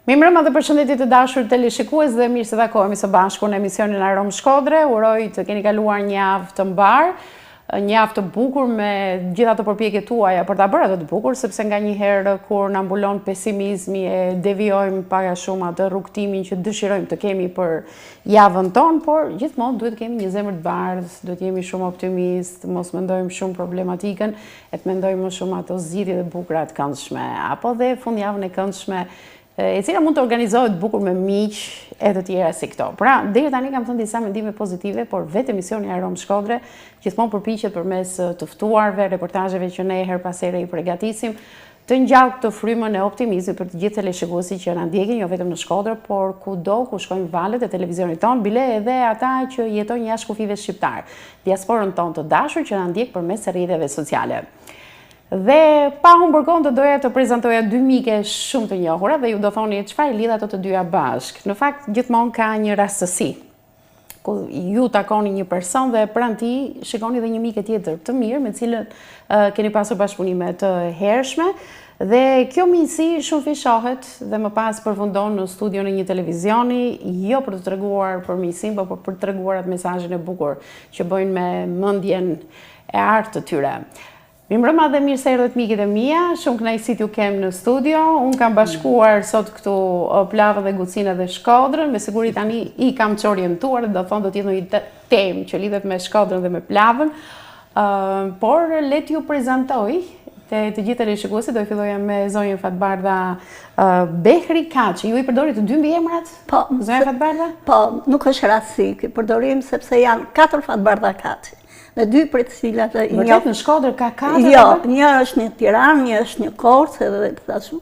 Mirëmbrëma dhe përshëndetje të dashur teleshikues dhe mirë se takohemi së bashku në emisionin Aromë Shkodre. Uroj të keni kaluar një javë të mbar, një javë të bukur me gjitha të përpjekjet tuaja për ta bërë ato të bukur, sepse nganjëherë kur na mbulon pesimizmi e devijojmë pak a shumë atë rrugtimin që dëshirojmë të kemi për javën tonë, por gjithmonë duhet të kemi një zemër të bardhë, duhet të jemi shumë optimist, mos mendojmë shumë problematikën, e të mendojmë më shumë ato zgjidhje të bukura të këndshme, apo dhe fundjavën e këndshme e cila mund të organizohet bukur me miq e të tjera si këto. Pra, deri tani kam thënë disa mendime pozitive, por vetë emisioni Aromë Shkodre gjithmonë përpiqet përmes të ftuarve, reportazheve që ne her pas here i përgatisim, të ngjallë këtë frymën e optimizmit për të gjithë teleshikuesit që na ndjekin jo vetëm në Shkodër, por kudo ku shkojnë valët e televizionit ton, bile edhe ata që jetojnë jashtë kufive shqiptar, diasporën ton të dashur që na ndjek përmes rrjeteve sociale. Dhe pa humbur kohë do doja të prezantoja dy mike shumë të njohura dhe ju do thoni çfarë lidh ato të dyja bashkë. Në fakt gjithmonë ka një rastësi ku ju takoni një person dhe pranë tij shikoni edhe një mike tjetër të mirë me cilën keni pasur bashkëpunime të hershme dhe kjo miqësi shumë fishohet dhe më pas përfundon në studion e një televizioni, jo për të treguar për miqësinë, por për të treguar atë mesazhin e bukur që bëjnë me mendjen e artë të tyre. Mirëmbrëma dhe mirë se erdhët miqit e mia, shumë kënaqësi t'ju kem në studio. Unë kam bashkuar sot këtu Plavën dhe Gucinë dhe Shkodrën, me siguri tani i kam çorientuar, do thonë do të jetë një temë që lidhet me Shkodrën dhe me Plavën. Por le t'ju prezantoj te të gjithë teleshikuesit, do filloja me zonjën Fatbardha Behri Kaçi. Ju i përdori të dy mbiemrat? Po. Zonja Fatbardha? Po, nuk është rastësi ky përdorim sepse janë 4 Fatbardha Kaçi. Dhe dy për të cilat vërtet në Shkodër ka 4? Jo, një është në Tiranë, një është në Korçë edhe të thashë.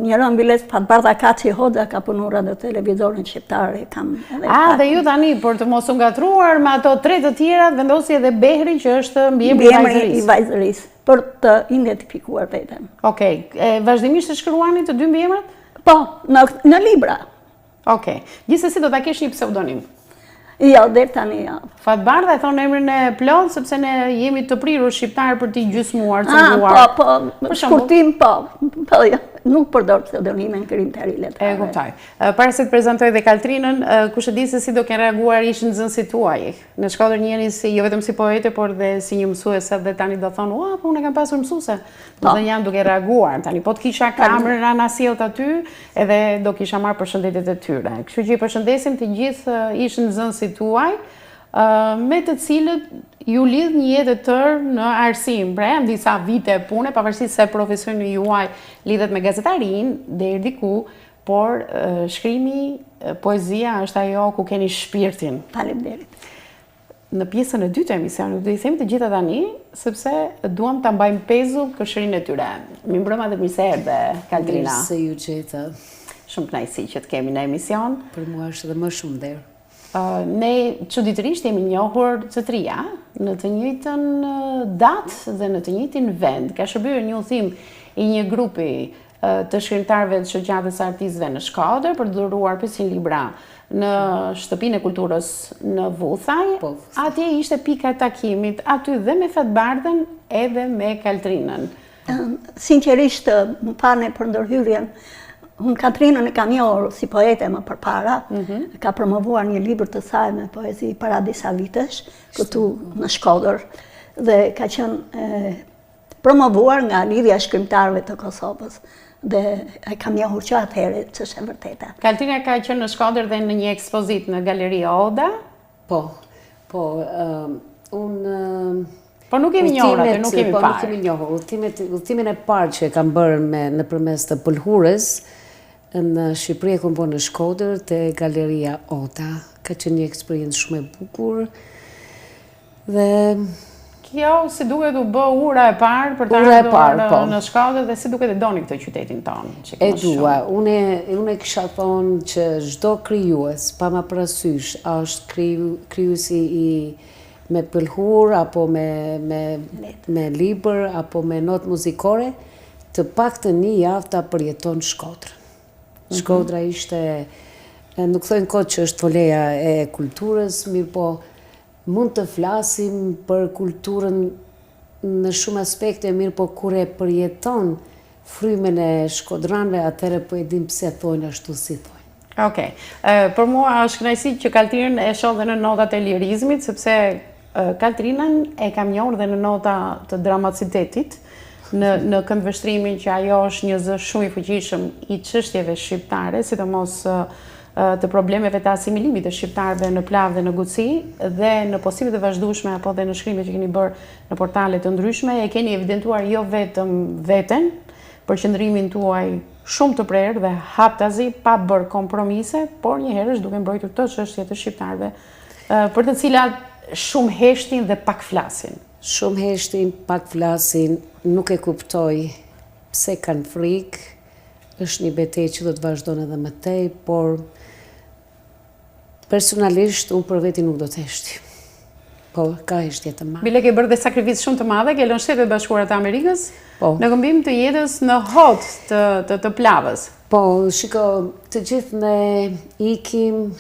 Njëra mbilet Fatbardha Kaçi Hoxha ka punuar në televizorin shqiptar kam edhe. Dhe ju tani për të mos u ngatruar me ato 3 të tjerat vendosi edhe Behri që është mbiemri i vajzërisë për të identifikuar veten. Okej, vazhdimisht të shkruani të dy mbiemrat? Po, në libra. Okej. Gjithsesi do ta kesh një pseudonim. Jo, deri tani jo. Fatbardha e thonë emrin e plot sepse ne jemi të prirur shqiptar për t'i gjysmuar, cenzuruar. Po, shkurtim po. Po jo, nuk përdor pseudonimin krimtari letrave. E kuptoj. Para se të prezantoj dhe Kaltrinën, kush e di se si do kenë reaguar ishin nxënësit tuaj. Në Shkodër njëri si jo vetëm si poete, por dhe si një mësuese dhe tani do thonë, "Ua, po unë kam pasur mësuese." Do të janë duke reaguar. Tani po të kisha kamerën ana sjellët aty, edhe do kisha marrë përshëndetjet e tyre. Kështu që i përshëndesim të gjithë ishin nxënësit tuaj, me të cilët ju lidh një jetë e tërë në arsim. Pra janë disa vite pune, pavarësisht se profesioni juaj lidhet me gazetarinë deri diku, por shkrimi, poezia është ajo ku keni shpirtin. Faleminderit. Në pjesën e dytë të emisionit do i them të gjitha tani, sepse duam ta mbajmë pezu këshërinë e tyre. Mirëmbrëma dhe mirë se erdhe, Kaltrina. Mirë se ju gjeta. Shumë kënaqësi që të kemi në emision. Për mua është edhe më shumë nder. Ne çuditërisht jemi njohur të trija në të njëjtën datë dhe në të njëjtin vend. Ka shërbyer një udhim i një grupi të shkrimtarëve të shoqatës së artistëve në Shkodër për të dhuruar 500 libra në Shtëpinë e Kulturës në Vuthaj. Po. Atje ishte pika e takimit aty dhe me Fatbardhën edhe me Kaltrinën. Sinqerisht, më falni për ndërhyrjen. Unë Katrinën e kam njohur si poete më përpara, ka promovuar një libër të saj me poezi para disa vitesh, këtu në Shkodër, dhe ka qenë promovuar nga Lidhja e Shkrimtarëve të Kosovës, dhe e kam njohur që atëherë, që është e vërteta. Kaltrina ka qenë në Shkodër dhe në një ekspozit në Galeri Oda? Po, unë... Po nuk kemi njohur atë, nuk kemi parë. Po nuk kemi njohur. Udhtimin e parë që e kam bërë nëpërmes të pëlhurës, në Shqipëri e kom bërë në Shkodër te Galeria Oda. Ka qenë një eksperiencë shumë e bukur. Dhe kjo si duket u bë ura e parë për të ardhur në Shkodër dhe si duket e doni këtë qytetin tonë. E dua. Unë kisha thonë që çdo krijues, pa ma parasysh, është krijuesi me pëlhur apo me libër apo me notë muzikore, të paktën një javë ta përjeton Shkodrën. Shkodra ishte, nuk thojnë kot që është foleja e kulturës, mirë po mund të flasim për kulturën në shumë aspekte, mirë po kur e përjeton frymën e shkodranëve, atëherë po e dim pse thonë ashtu si thonë. Okej. Për mua është kënaqësi që Kaltrinën e shoh dhe në notat e lirizmit, sepse Kaltrinën e kam njohur dhe në nota të dramacitetit, në këndvështrimin që ajo është një zë shumë i fuqishëm i çështjeve shqiptare, sidomos të problemeve të asimilimit të shqiptarëve në plavë dhe në Guci, dhe në postimet e vazhdueshme apo dhe në shkrimet që keni bërë në portale të ndryshme, e keni evidentuar jo vetëm veten, për qëndrimin tuaj shumë të prerë dhe haptazi, pa bërë kompromise, por njëherësh duke mbrojtur të çështje të shqiptarëve, për të cilat shumë heshtin dhe pak flasin. Shumë heshtin, pak flasin, nuk e kuptoj pse kanë frikë, është një betejë që do të vazhdon edhe më tej, por personalisht unë për veti nuk do të heshti. Po, ka heshtje të madhe. Bile ke bërë dhe sakrificë shumë të madhe, ke lënë Shtetet Bashkuara të Amerikës, Po. në këmbim të jetës në hot të plavës. Po, shiko, të gjithë ne ikim,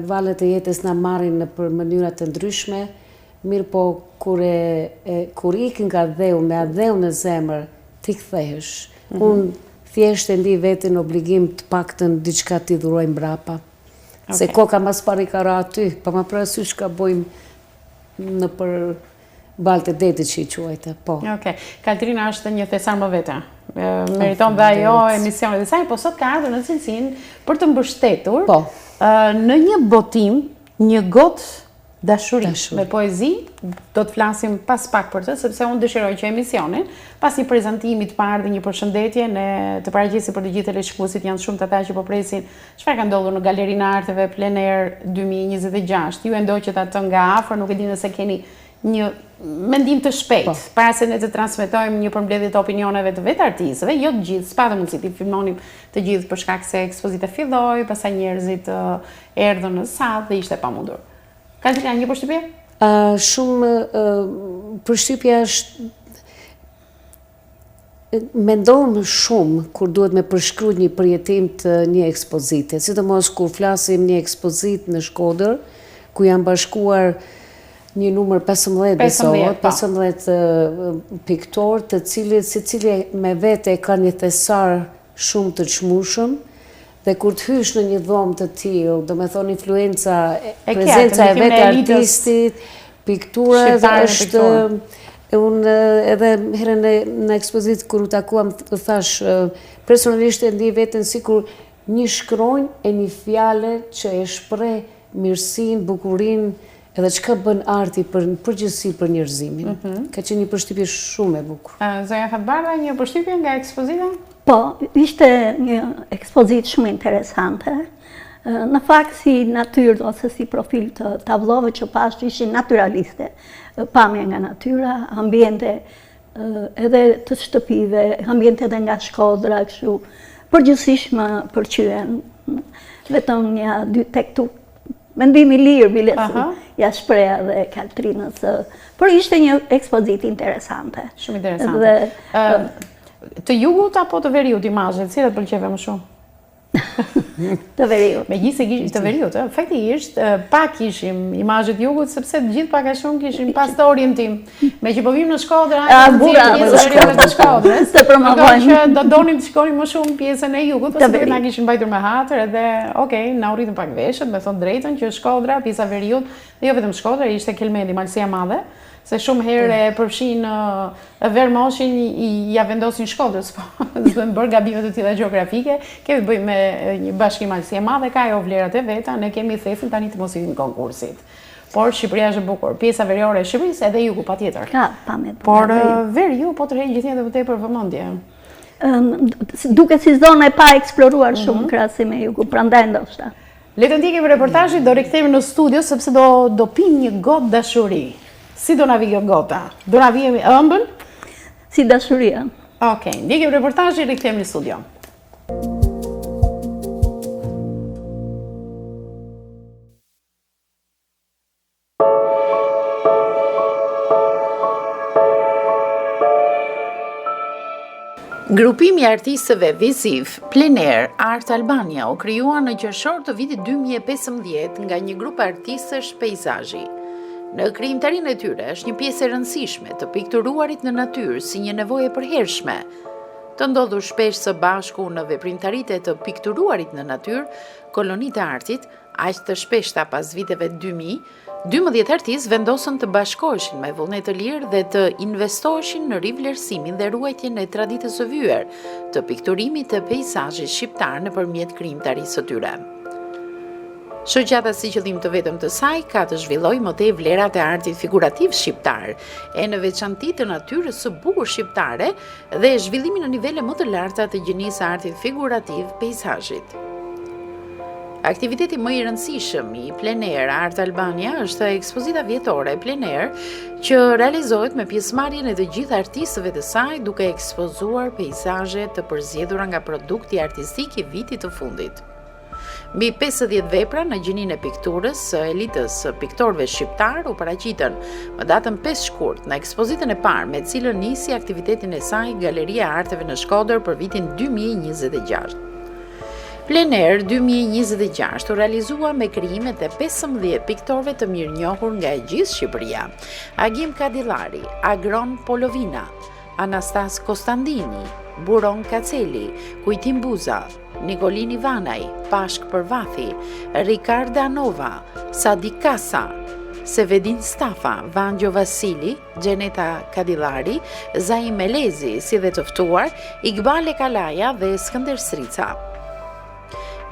valët e jetës na marrin në për mënyra të ndryshme, mirë po kur ikin nga dheu, me atë dheu në zemër, t'i kthehesh. Unë thjesht e ndi vetin obligim të paktën diçka t'i dhuroj mbrapa. Se koka mas pari ka ra aty, pa ma parasysh ka bojmë në për balë të detit që i quajte, po. Kaltrina është një thesar më vete. Meriton dhe ajo emisionet e saj, po sot ka ardhur në cilësinë për të mbështetur në një botim, një gotë dashuri. Me poezi, do të flasim pas pak për të, sepse unë dëshiroj që emisionin, pas një prezantimi të parë dhe një përshëndetje, ne të paraqesim për të gjithë teleshikuesit, janë shumë të ata që po presin çfarë ka ndodhur në Galerinë e Arteve Plein Air 2026. Ju e ndoqët atë nga afër, nuk e di nëse keni një mendim të shpejt, para se ne të transmetojmë një përmbledhje të opinioneve të vetë artistëve, jo të gjithë, s'pa dhe mundësi të filmonim të gjithë për shkak se ekspozita filloi, pastaj njerëzit erdhën në sallë dhe ishte pamundur. Kaltrina, një përshtypje? Shumë përshtypja është mendojmë shumë kur duhet me përshkruaj një përjetim të një ekspozite, sidomos kur flasim një ekspozit në Shkodër, ku janë bashkuar një numër 15 besohet, 15 piktor, të cilët secili me vete ka një thesar shumë të çmueshëm, dhe kur të hysh në një dhomë të tillë, do me thonë influenca, prezenca e vetë artistit, piktura është. Unë edhe herën në ekspozit kur u takuam të thash, personalisht e ndi veten sikur një shkronjë e një fjale që e shpreh mirësinë, bukurinë, edhe çka bën arti për përgjithësi për njerëzimin. Ka qenë një përshtypje shumë e bukur. Zonja Fatbardha, një përshtypje nga ekspozita? Po, ishte një ekspozit shumë interesante. Në fakt si natyrë ose si profil të tavllove që pash ishin naturaliste, pamje nga natyra, ambiente edhe të shtëpive, ambiente edhe nga Shkodra, kështu përgjithsisht më pëlqyen. Vetëm një dy tek tu mendimi lirë bilesu, ja shpreha dhe Kaltrinës, por ishte një ekspozit interesante. Shumë interesante. Të jugut apo të veriut imazhet, cilat pëlqeve më shumë? Të veriut. Megjithëse të veriut, faktikisht pak kishim imazhet jugut sepse të gjithë pak a shumë kishim pas të orientim. Me që po vim në Shkodër, të Shkodrës, që do donim të shkonim më shumë pjesën e jugut, pasi na kishin mbajtur me hatër edhe, na u rritën pak veshët, me thonë drejtën që Shkodra, pjesa veriut, dhe jo vetëm Shkodra, ishte Kelmedi, Malësia Madhe, se shumë herë e përfshin Vermoshin ja vendosin Shkodrës, po të bërë gabimet të tilla gjeografike, kemi të bëjmë me një bashkim Malësia Madhe, ka ajo vlerat e veta, ne kemi thefin tani të mos hyjmë konkursit. Por Shqipëria është e bukur, pjesa veriore e Shqipërisë edhe jugu patjetër. Ka, pamet. Por veriu po tërheq gjithnjë edhe tepër vëmendje. Duke si zonë e pa eksploruar shumë krahasim me jugu, prandaj ndoshta. Le të ndjekim reportazhin, do rikthehemi në studio sepse do pim një gotë dashuri. Si do na vi kjo gota? Do na vijemi ëmbël? Si dashuria. Ndjekim reportazhin, rikthehemi në studio. Grupimi i artistëve viziv Plein Air Art Albania u krijuar në qershor të vitit 2015 nga një grup artistësh peizazhi. Në krijimtarinë e tyre është një pjesë e rëndësishme të pikturuarit në natyrë si një nevojë e përhershme, Të ndodhur shpesh së bashku në veprimtaritë të pikturuarit në natyrë, kolonitë e artit, aq të shpeshta pas viteve 2000, 12 artistë vendosën të bashkoheshin me vullnet të lirë dhe të investoheshin në rivlerësimin dhe ruajtjen e traditës së vyer, të pikturimit të peizazhit shqiptar nëpërmjet krijimtarisë së tyre. Shoqata si qëllim të vetëm të saj ka të zhvillojë më tej vlerat e artit figurativ shqiptar, e në veçanti të natyrës së bukur shqiptare dhe zhvillimin në nivele më të larta të gjenisë së artit figurativ peizazhit. Aktiviteti më i rëndësishëm i Plein Air Art Albania është ekspozita vjetore Plein Air që realizohet me pjesëmarrjen e të gjithë artistëve të saj duke ekspozuar peizazhe të përzgjedhura nga produkti artistik i vitit të fundit. Mbi 50 vepra në gjininë e pikturës së elitës së piktorëve shqiptar u paraqitën më datën 5 shkurt në ekspozitën e parë me cilën nisi aktivitetin e saj Galeria e Arteve në Shkodër për vitin 2026. Plein Air 2026 u realizua me krijimet e 15 piktorëve të mirënjohur nga e gjithë Shqipëria: Agim Kadillari, Agron Polovina, Anastas Kostandini, Buron Kaceli, Kujtim Buza, Nikolin Ivanaj, Pashk Përvathi, Ricarda Nova, Sadi Kasa, Sevedin Stafa, Vangjo Vasili, Gjeneta Kadillari, Zaim Melezi, si dhe të ftuar, Iqbal Kalaja dhe Skënder Srica.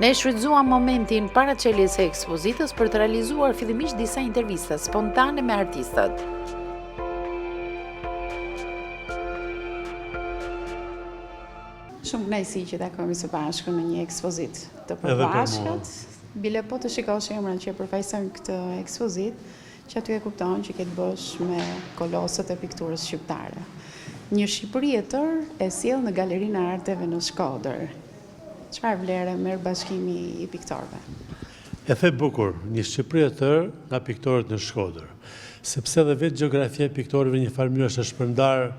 Ne shfrytzuam momentin paraqeljes së ekspozitës për të realizuar fillimisht disa intervista spontane me artistët. Shumë kënaqësi që takojmë së bashku në një ekspozitë të përbashkët. Bile po të shikosh emrin që përfaqëson këtë ekspozitë, që aty e kupton që ke të bësh me kolosët e pikturës shqiptare. Një Shqipëri e tërë e sjell në Galerinë e Arteve në Shkodër. Çfarë vlere merr bashkimi i piktorëve? E the bukur, një Shqipëri e tërë nga piktorët në Shkodër, sepse dhe vetë gjeografia e piktorëve një farë mënyrë është shpërndar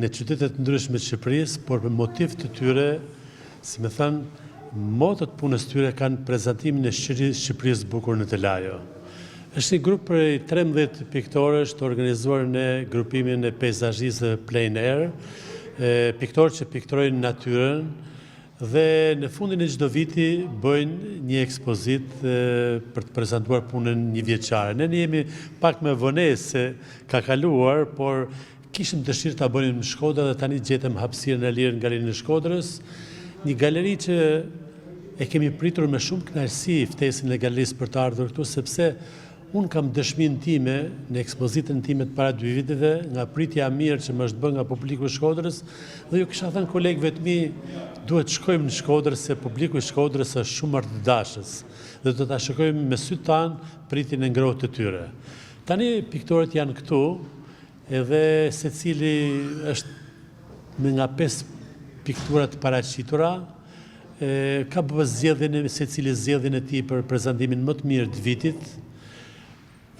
në qytetet ndryshme të Shqipërisë, por për motiv të tyre, si me thënë, motët punës tyre kanë prezantimin e Shqipërisë bukur në të lajo. Është një grup prej 13 piktorësh të organizuar në grupimin e peizazhisë Plein Air, piktorë që piktorojnë natyrën dhe në fundin e çdo viti bëjnë një ekspozit për të prezantuar punën një vjeçare. Ne jemi pak me vonesë se ka kaluar, por kishim dëshirë ta bënim në Shkodër dhe tani gjetëm hapësirën e lirë në Galerinë e Shkodrës, një galeri që e kemi pritur me shumë kënaqësi ftesën e galerisë për të ardhur këtu, sepse unë kam dëshminë time në ekspozitën time të para 2 viteve, nga pritja mirë që më është bërë nga publiku i Shkodrës, dhe ju kisha thënë kolegëve të mi, duhet shkojmë në Shkodër se publiku i Shkodrës është shumë martëdashës dhe do ta shikojmë me sytë tanë pritjen e ngrohtë të tyre. Tani piktorët janë këtu, edhe secili është me nga 5 pikturat paraqitura, ka bërë zgjedhjen e secili zgjedhjen e tij për prezantimin më të mirë të vitit.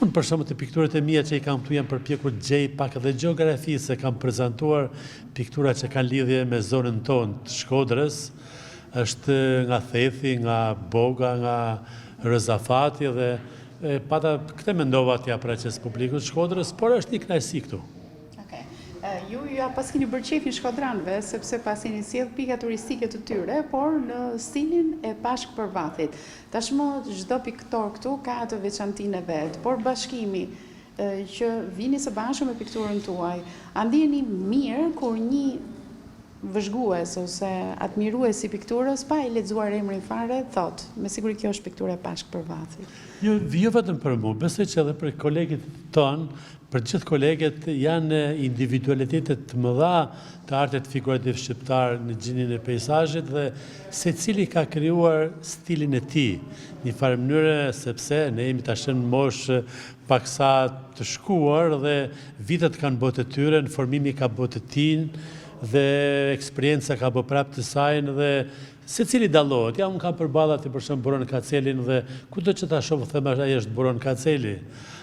Unë për shembull të pikturat e mia që i kam këtu jam përpjekur të gjej pak edhe gjeografi se kam prezantuar piktura që kanë lidhje me zonën tonë të Shkodrës, është nga Thethi, nga Boga, nga Rëzafati dhe pata këtë mendova t'ja paraqes publikut Shkodrës, por është një kënaqësi këtu. Ju ja pas keni bërë qefin shkodranëve, sepse pas keni sjell pika turistike të tyre, por në stilin e Pashk Përvathit. Tashmë çdo piktor këtu ka atë veçantinë e vet, por bashkimi që vini së bashku me pikturën tuaj, a ndjeni mirë kur një vëzhgues ose admirues i pikturës pa e lexuar emrin fare thot, me siguri kjo është piktura e Pashk Përvathit. Jo vetëm për mua, besoj që edhe për kolegët tonë, për gjithë kolegët janë individualitetet të mëdha të artit figurativ shqiptar në gjininë e peizazhit dhe secili ka krijuar stilin e tij, një farë mënyre sepse ne jemi tash në moshë paksa të shkuar dhe vitet kanë bërë të tyre, në formimi ka bërë të tij dhe eksperienca ka bërë prapë të saj dhe secili dallohet. Ja, unë kam përballë aty për shembull Buron Kacelin dhe kudo që ta shoh them ai është Buron Kaceli.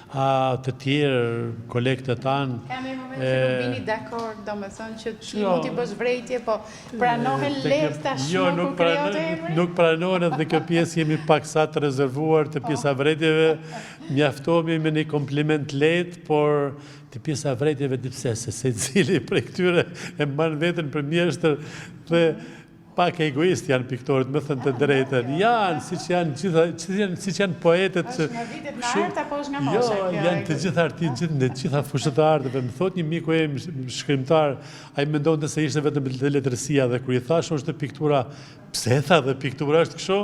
të tjerë, kolegët e tanë. Ka një moment që nuk bini dakord, do me thënë që ti mund t'i bësh vrejtje, po pranohen lehtë tashmë kur krijohet emri? Nuk pranohen edhe kjo pjesë jemi paksa të rezervuar të pjesa vrejtjeve, mjaftohemi me një kompliment lehtë, por të pjesa vrejtjeve dipse, se secili prej këtyre e mban veten për mjeshtër dhe pak egoist janë piktorët, më thënë të drejtën. Janë, siç janë poetët. Është nga vitet në art apo është nga mosha? Jo, janë të gjitha artistë, në të gjitha fushët e arteve. Më thot një miku e shkrimtar, ai mendonte se ishte vetëm të letërsia dhe kur i thash është piktura, pse e tha dhe piktura është kështu?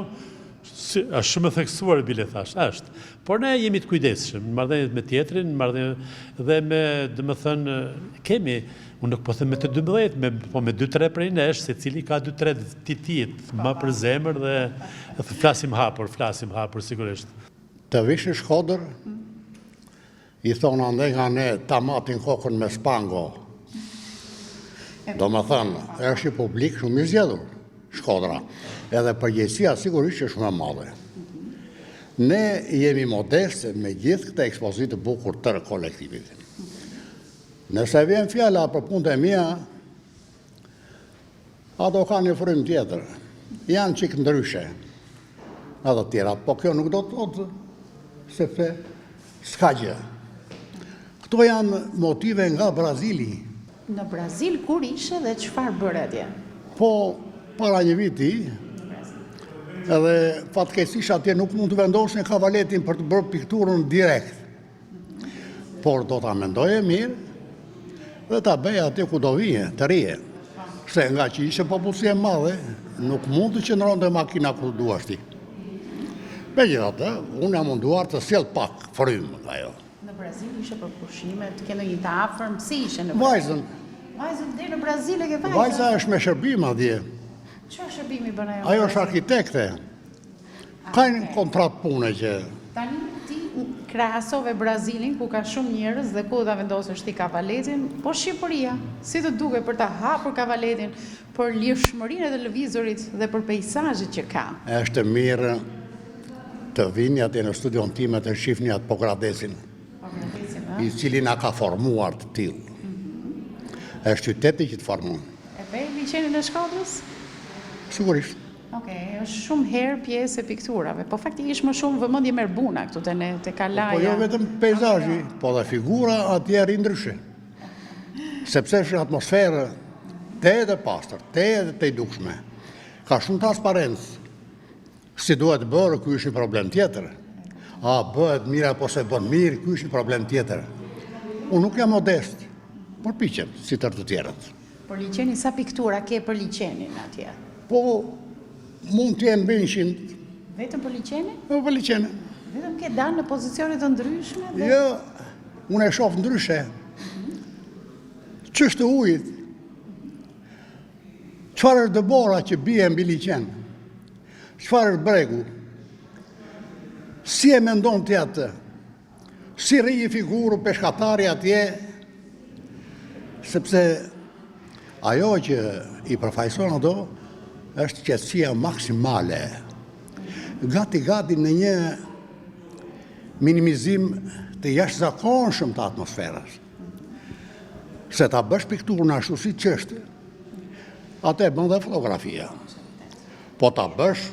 Është shumë e theksuar bile thash, është. Por ne jemi të kujdesshëm në marrëdhëniet me tjetrin, në marrëdhënie dhe me, domethënë, kemi, unë nuk po them me të 12, po me 2-3 prej nesh, secili ka 2-3 titit, më për zemër dhe flasim hapur sigurisht. Të vish në Shkodër, i thonë ande nga ne ta matin kokën me spango. Do më thënë, është i publik shumë i zgjedhur, Shkodra. Edhe përgjegjësia sigurisht që shumë e madhe. Ne jemi modeste me gjithë këtë ekspozitë bukur tërë kolektivit. Nëse vjen fjala për punët e mia, ato ka një frym tjetër. Janë çik ndryshe. Edhe tjera, po kjo nuk do të thotë sepse s'ka gjë. Këto janë motive nga Brazili. Në Brazil kur ishe dhe çfarë bëre atje? Po, para një viti, edhe fatkeqësisht atje nuk mund të vendosnin kavaletin për të bërë pikturën direkt. Por do ta mendoje mirë dhe ta bëj aty ku do vije, të rije. Se nga që ishte popullsi e madhe, nuk mund të qëndronte makina ku duash ti. Megjithatë, unë jam munduar të sjell pak frym nga ajo. Në Brazil ishe për pushime, të kene një të afërm, si ishe në Brazil? Vajzën dhe në Brazil e ke vajzën? Vajza është me shërbim atje. Çfarë shërbimi bën ajo? Ajo është arkitekte. Ka një kontratë pune që... Tani ti krahasove Brazilin, ku ka shumë njerëz dhe ku ta vendosësh ti kavaletin, po Shqipëria, si të duket për ta hapur kavaletin, për lirshmërinë e lëvizurit dhe për peizazhet që ka? Është mirë të vini atje në studion time të shifni atë Pokradesin, i cili na ka formuar të tillë. Është qyteti që të formon. E pe liçenin e Shkodrës? Sigurisht. Okej, është shumë herë pjesë e pikturave, po faktikisht më shumë vëmendje merr buna këtu te kalaja. Po jo vetëm peizazhi, po dhe figura atje ri ndryshe. Sepse është atmosferë te e pastër, te e dukshme. Ka shumë transparencë. Si duhet bërë, ky është një problem tjetër. A bëhet mirë apo se bën mirë, ky është një problem tjetër. Unë nuk jam modest, por piqem si të tjerët. Por liçeni sa piktura ke për liçenin atje? Po mund të jenë 100. Vetëm për liçenin? Po për liçenin. Vetëm ke dalë në pozicione të ndryshme? Jo, unë e shoh ndryshe. Ç'është ujit? Çfarë është dëbora që bie mbi liçen? Çfarë është bregu? Si e mendon ti atë? Si rri figurë peshkatari atje? Sepse ajo që i përfaqëson ato është qetësia maksimale. Gati në një minimizim të jashtëzakonshëm të atmosferës. Se ta bësh pikturën ashtu si ç'është, atë e bën dhe fotografia. Po ta bësh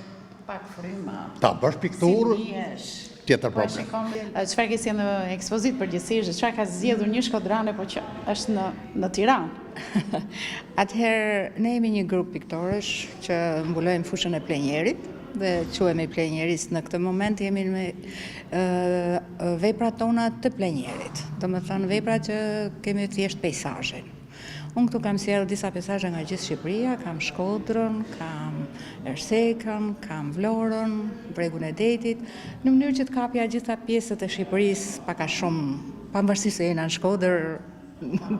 pak fryma. Ta bësh pikturë, tjetër problem. Çfarë ke si në ekspozitë përgjithsisht, çfarë ka zgjedhur një shkodrane po që është në Tiranë? Atëherë ne jemi një grup piktorësh që mbulojmë fushën e plenjerit dhe quhemi plenjeris. Në këtë moment jemi me veprat tona të plenjerit. Domethënë vepra që kemi thjesht peizazhin. Unë këtu kam sjellë disa peizazhe nga gjithë Shqipëria, kam Shkodrën, kam Ersekën, kam Vlorën, bregun e Detit, në mënyrë që të kapja gjitha pjesët e Shqipërisë pak a shumë, pavarësisht se jena në Shkodër,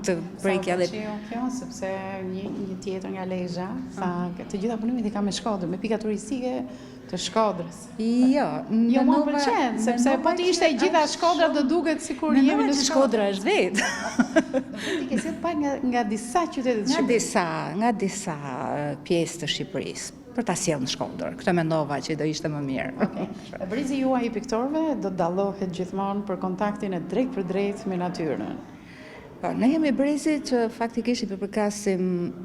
të prekja dhe... Kjo, sepse një tjetër nga Lezha, tha, të gjitha punimet i kam me Shkodrë, me pika turistike të Shkodrës. Jo, më pëlqen, sepse po të ishte gjitha Shkodra do duket sikur jemi në Shkodra është vetë. Ti ke sjellë pak nga disa qytete të Shqipërisë. Nga disa pjesë të Shqipërisë. për ta sjellë në Shkodër. Këtë mendova që do ishte më mirë. Brizi juaj i piktorëve do të dallohet gjithmonë për kontaktin e drejt për drejt me natyrën. Po, ne jemi brezi që faktikisht i përkasim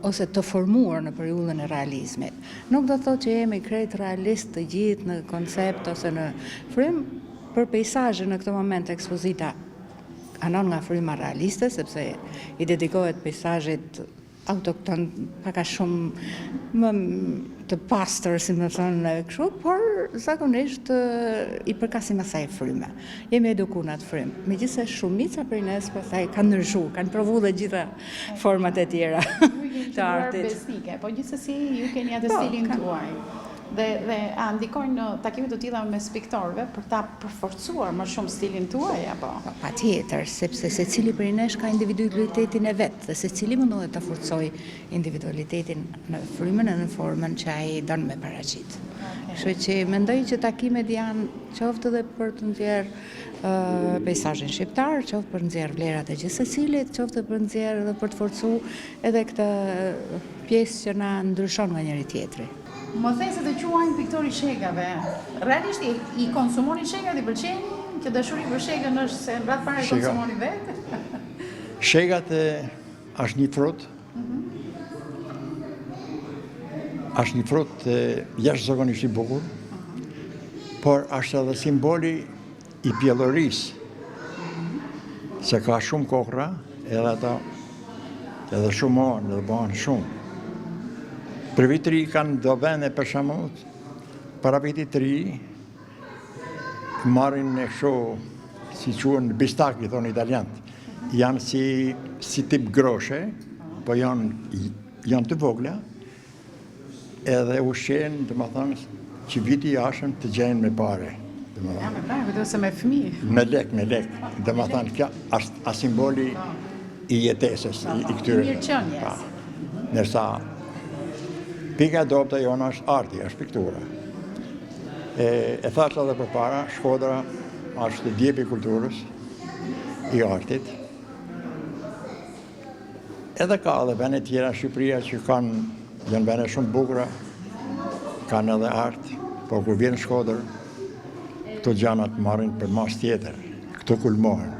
ose të formuar në periudhën e realizmit. Nuk do thotë që jemi krejt realist të gjithë në koncept ose në frym, për peizazhe në këtë moment ekspozita anon nga fryma realiste, sepse i dedikohet peizazhit autokton paka shumë më të pastër, si më thonë kështu, por zakonisht i përkasim asaj fryme. Jemi edukuar në atë frymë. Megjithëse shumica prej nesh pastaj kanë ndryshuar, kanë provuar dhe gjitha format e tjera të artit. Besnike, po gjithsesi ju keni atë stilin tuaj. Dhe a ndikojnë takimet të tilla me piktorëve për ta përforcuar më shumë stilin tuaj apo? Patjetër, sepse secili prej nesh ka individualitetin e vet dhe secili mundohet ta forcojë individualitetin në frymën e në formën që ai don me paraqit. Kështu që mendoj që takimet janë qoftë edhe për të nxjerrë peizazhin shqiptar, qoftë për nxjerrë vlerat e gjithë secilit, qoftë për nxjerrë edhe për të forcuar edhe këtë pjesë që na ndryshon nga njëri tjetri. Më thej se të quajnë piktori shegave. Realisht i konsumoni shegat, i pëlqeni? Që dashuri për shegën është se në ratë parë i konsumoni vetë? Shegat është një frut. Është një frut jashtëzakonisht i bukur, por është edhe simboli i pjellorisë. Se ka shumë kokra, edhe ata edhe shumë orë, edhe bëhen shumë. Për vit të ri kanë do vende për shembull, para vitit të ri marrin e kështu, si quhen bistaki, thonë italianët. Janë si tip groshe, po janë të vogla, edhe ushqen, domethënë, që viti i jashtëm të gjejnë me pare. Ja, me pare, këtë ose me fëmijë. Me lek. Domethënë, kjo është simboli i jetesës, i këtyre. I mirëqenies. Nërsa pika e dobta jona është arti, është piktura. E thash edhe përpara, Shkodra është djepi i kulturës, i artit. Edhe ka edhe vende tjera në Shqipëria që janë vende shumë bukura, kanë edhe art, por kur vjen në Shkodër, këto gjanat marrin për mas tjetër, këto kulmohen.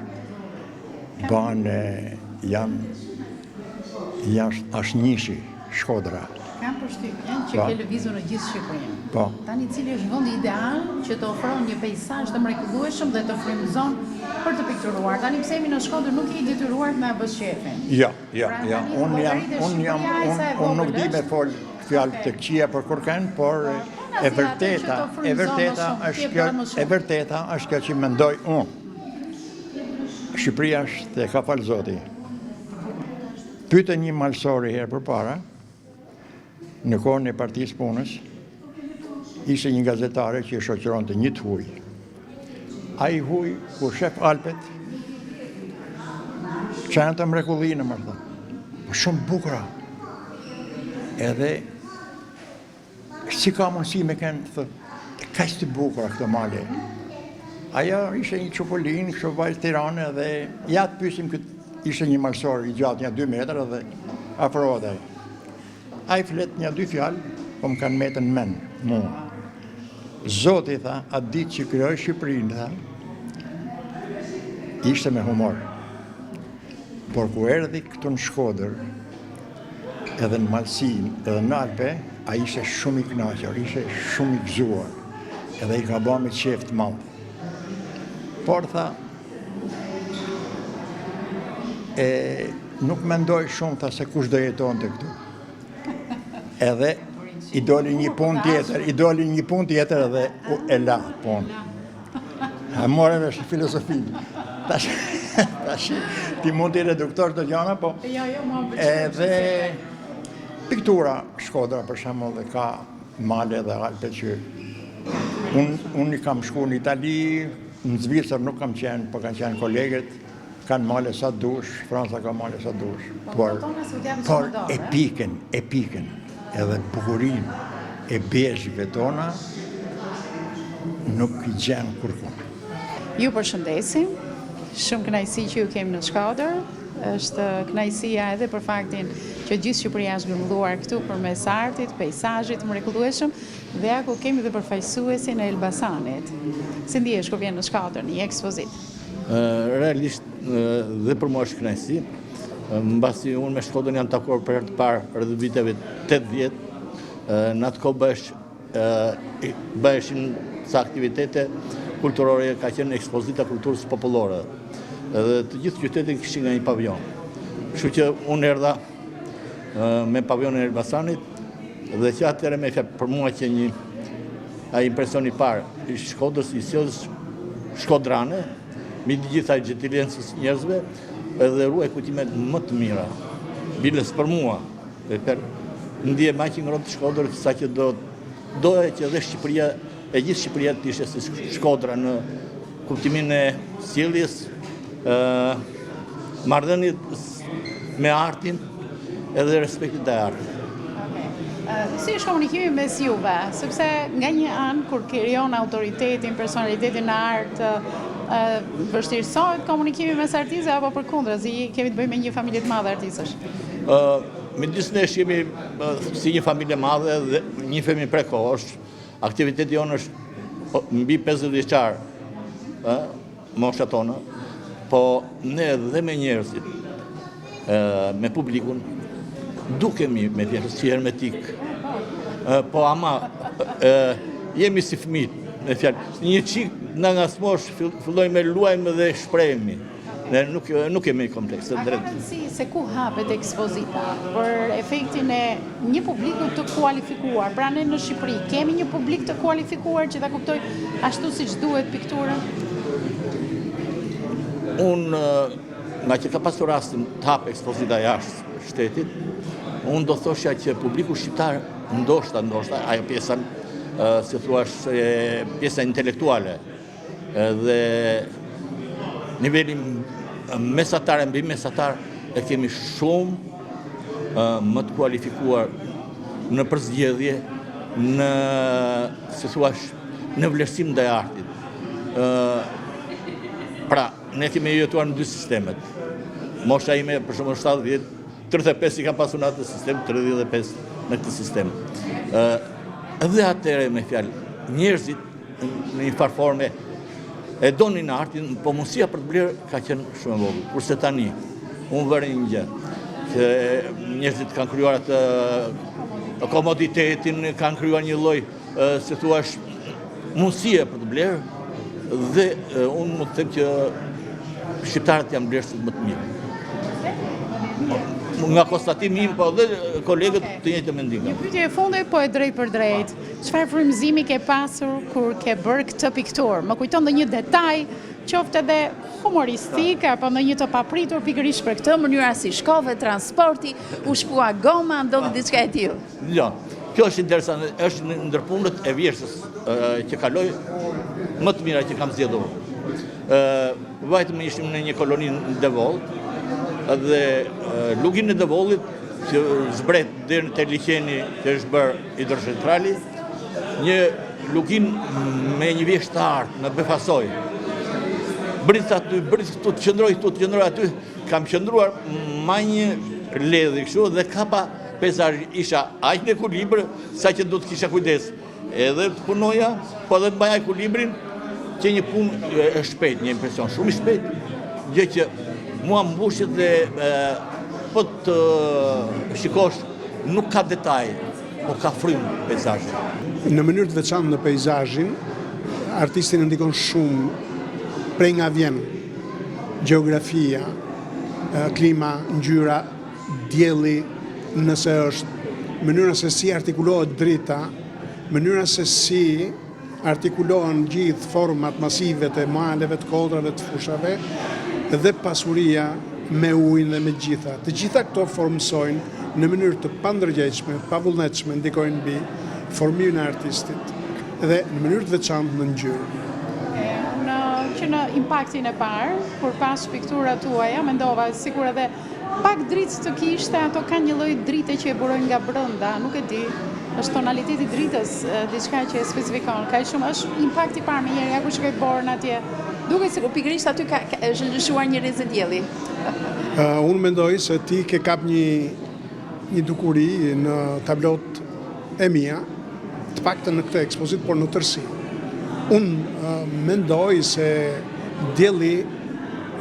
Është njëshi Shkodra. Kam përshtypjen që ke lëvizur në gjithë Shqipërinë. Po. Tani cili është vendi ideal që të ofron një peizazh të mrekullueshëm dhe të frymëzon për të pikturuar. Tani pse jemi në Shkodër nuk je i detyruar të na bësh shefin. Ja. Unë nuk di me fol fjalë të këqija për kurrën, por e vërteta është kjo që mendoj unë. Shqipëria është e ka fal Zoti. Pyetën një malsori herë përpara, në kohën e Partisë Punës, ishte një gazetare që e shoqëronte një të huj. Ai huj, kur shef Alpet, çan të mrekullinë, më thënë. Shumë bukura. Edhe si ka mundësi me kënë, thëtë, kaq të bukura këtë male. Aja ishte një Çupolin, kështu vajzë Tirane, dhe ja të pyesim ishte një malsor i gjatë një 2 metra dhe afrohet ai. Ai flet një 2 fjalë, po më kanë metën men, mua. Zoti, tha, atë ditë që krijoi Shqipërinë, tha, ishte me humor. Por ku erdhi këtu në Shkodër, edhe në Malsin, edhe në Alpe, ai ishte shumë i kënaqur, ishte shumë i gëzuar, edhe i ka bërë me qejf të madh. Por tha, nuk mendoj shumë, tha, se kush do jetonte këtu. Edhe i doli një punë tjetër edhe e la punë. A more me filosofi. Tash ti mund të reduktor të gjana, po edhe piktura Shkodra për shembull dhe ka male dhe Alpe që unë i kam shkuar në Itali, në Zvicër nuk kam qenë, po kanë qenë kolegët, kanë male sa dush, Franca ka male sa dush. Por epiken, edhe bukurinë e bezhjeve tona nuk i gjen kurrë. Ju përshëndesim, shumë kënaqësi që ju kemi në Shkodër, është kënaqësia edhe për faktin që gjithë Shqipëria është grumulluar këtu përmes artit, peizazhit mrekullueshëm, dhe ja ku kemi dhe përfaqësuesin e Elbasanit. Si ndihesh kur vjen në Shkodër një ekspozitë? Realisht dhe për mua është kënaqësi, mbasi unë me Shkodrën jam takuar për herë të parë rreth viteve 80, në atë kohë bëheshin sa aktivitete kulturore, ka qenë ekspozita kulturës popullore. Dhe të gjithë qytetin kishin nga një pavion. Kështu që unë erdha me pavionin e Elbasanit dhe që atëherë me fjalë për mua që ai impresioni i parë i Shkodrës, i sjelljes shkodrane, mi të gjitha gjetillencës njerëzve, edhe ruaj kujtimet më të mira. Biles për mua, ndje ma që ngrot të Shkodrë, sa që doja që edhe Shqipëria, e gjithë Shqipëria të ishe si Shkodra në kuptimin e sjelljes, marrëdhëniet me artin edhe respektit e artit. Si është komunikimi mes juve? Sepse nga një anë, kur krijon autoritetin, personalitetin në art, vështirësohet komunikimi mes artistëve apo përkundrazi, kemi të bëjmë me një familje të madhe artistësh? Midis nesh jemi si një familje madhe dhe njihemi prej kohësh. Aktiviteti jonë është mbi 50 vjeçar, mosha tonë, po ne dhe me njerëzit, me publikun, dukemi me fjalë si hermetik. Po ama jemi si fëmijë, me fjalë. Një çik nga smosh fillojmë luajmë dhe shprehemi. Ne nuk kemi komplekse drejt. Se ku hapet ekspozita për efektin e një publiku të kualifikuar. Pra ne në Shqipëri kemi një publik të kualifikuar që ta kuptoj ashtu siç duhet pikturën. Unë nga që ka pasur rastin të hap ekspozita jashtë shtetit, unë do thosha që publiku shqiptar ndoshta ajo pjesa si thua pjesa intelektuale dhe nivelin mesatar e mbi mesatar e kemi shumë më të kualifikuar në përzgjedhje, në si thua në vlerësim ndaj artit. Pra, ne kemi jetuar në dy sistemet. Mosha ime për shembull 70, 35 i kam pasur në atë sistem, 35 në këtë sistem. Edhe atëherë me fjalë, njerëzit në një farë forme e donin artin, po mundësia për të blerë ka qenë shumë e vogël. Kurse tani, unë vëre një gjë, që njerëzit kanë krijuar atë komoditetin, kanë krijuar një lloj, si thua, mundësie për të blerë, dhe unë mund të them që shqiptarët janë blerësit më të mirë. Nga konstatimi im, po dhe kolegët të njëjtë mendim. Një pyetje e fundit, po e drejt për drejt. Çfarë frymëzimi ke pasur kur ke bërë këtë pikturë? Më kujton ndonjë detaj, qoftë edhe humoristik apo ndonjë të papritur pikërisht për këtë, mënyra si shkove, transporti, u shkua goma, ndodhi diçka e tillë? Jo, kjo është interesante, është në ndër punët e vjeshtës që kaloj, më të mira që kam zgjedhur. Vajtëm ishim në një koloni në Devoll, dhe lugin e Devollit që zbret deri te liqeni që është bërë hidrocentrali, një lugin me një vjeshtar në befasoj. Brit aty, të qëndroj aty, kam qëndruar ma një ledhi kështu dhe kapa pezazh isha aq në ekuilibër sa që do të kisha kujdes. Edhe të punoja, po edhe të baja ekuilibrin që një punë e shpejt, një impresion shumë i shpejt, gjë që mua mbushit dhe po të shikosh nuk ka detaj, po ka frymë peizazhi. Në mënyrë të veçantë në peizazhin, artistin e ndikon shumë prej nga vjen gjeografia, klima, ngjyra, dielli, nëse është mënyra se si artikulohet drita, mënyra se si artikulohen gjithë format masive të maleve, të kodrave, të fushave, dhe pasuria me ujin dhe me gjitha. Të gjitha këto formsojnë në mënyrë të pandërgjegjshme, pavullnetshme, ndikojnë mbi formimin e artistit dhe në mënyrë të veçantë në ngjyrë. Që në impaktin e parë, kur pas pikturat tuaja, mendova sikur edhe pak dritë të kishte, ato kanë një lloj drite që e burojnë nga brenda, nuk e di, është tonaliteti dritës, diçka që e specifikon. Ka shumë, është impakti i parë me njëri, ja ku shkoj borën atje. Duket sikur pikërisht aty është lëshuar një rrezë dielli. Unë mendoj se ti ke kap një një dukuri në tablot e mia, të paktën në këtë ekspozit, por në tërësi. Unë mendoj se dielli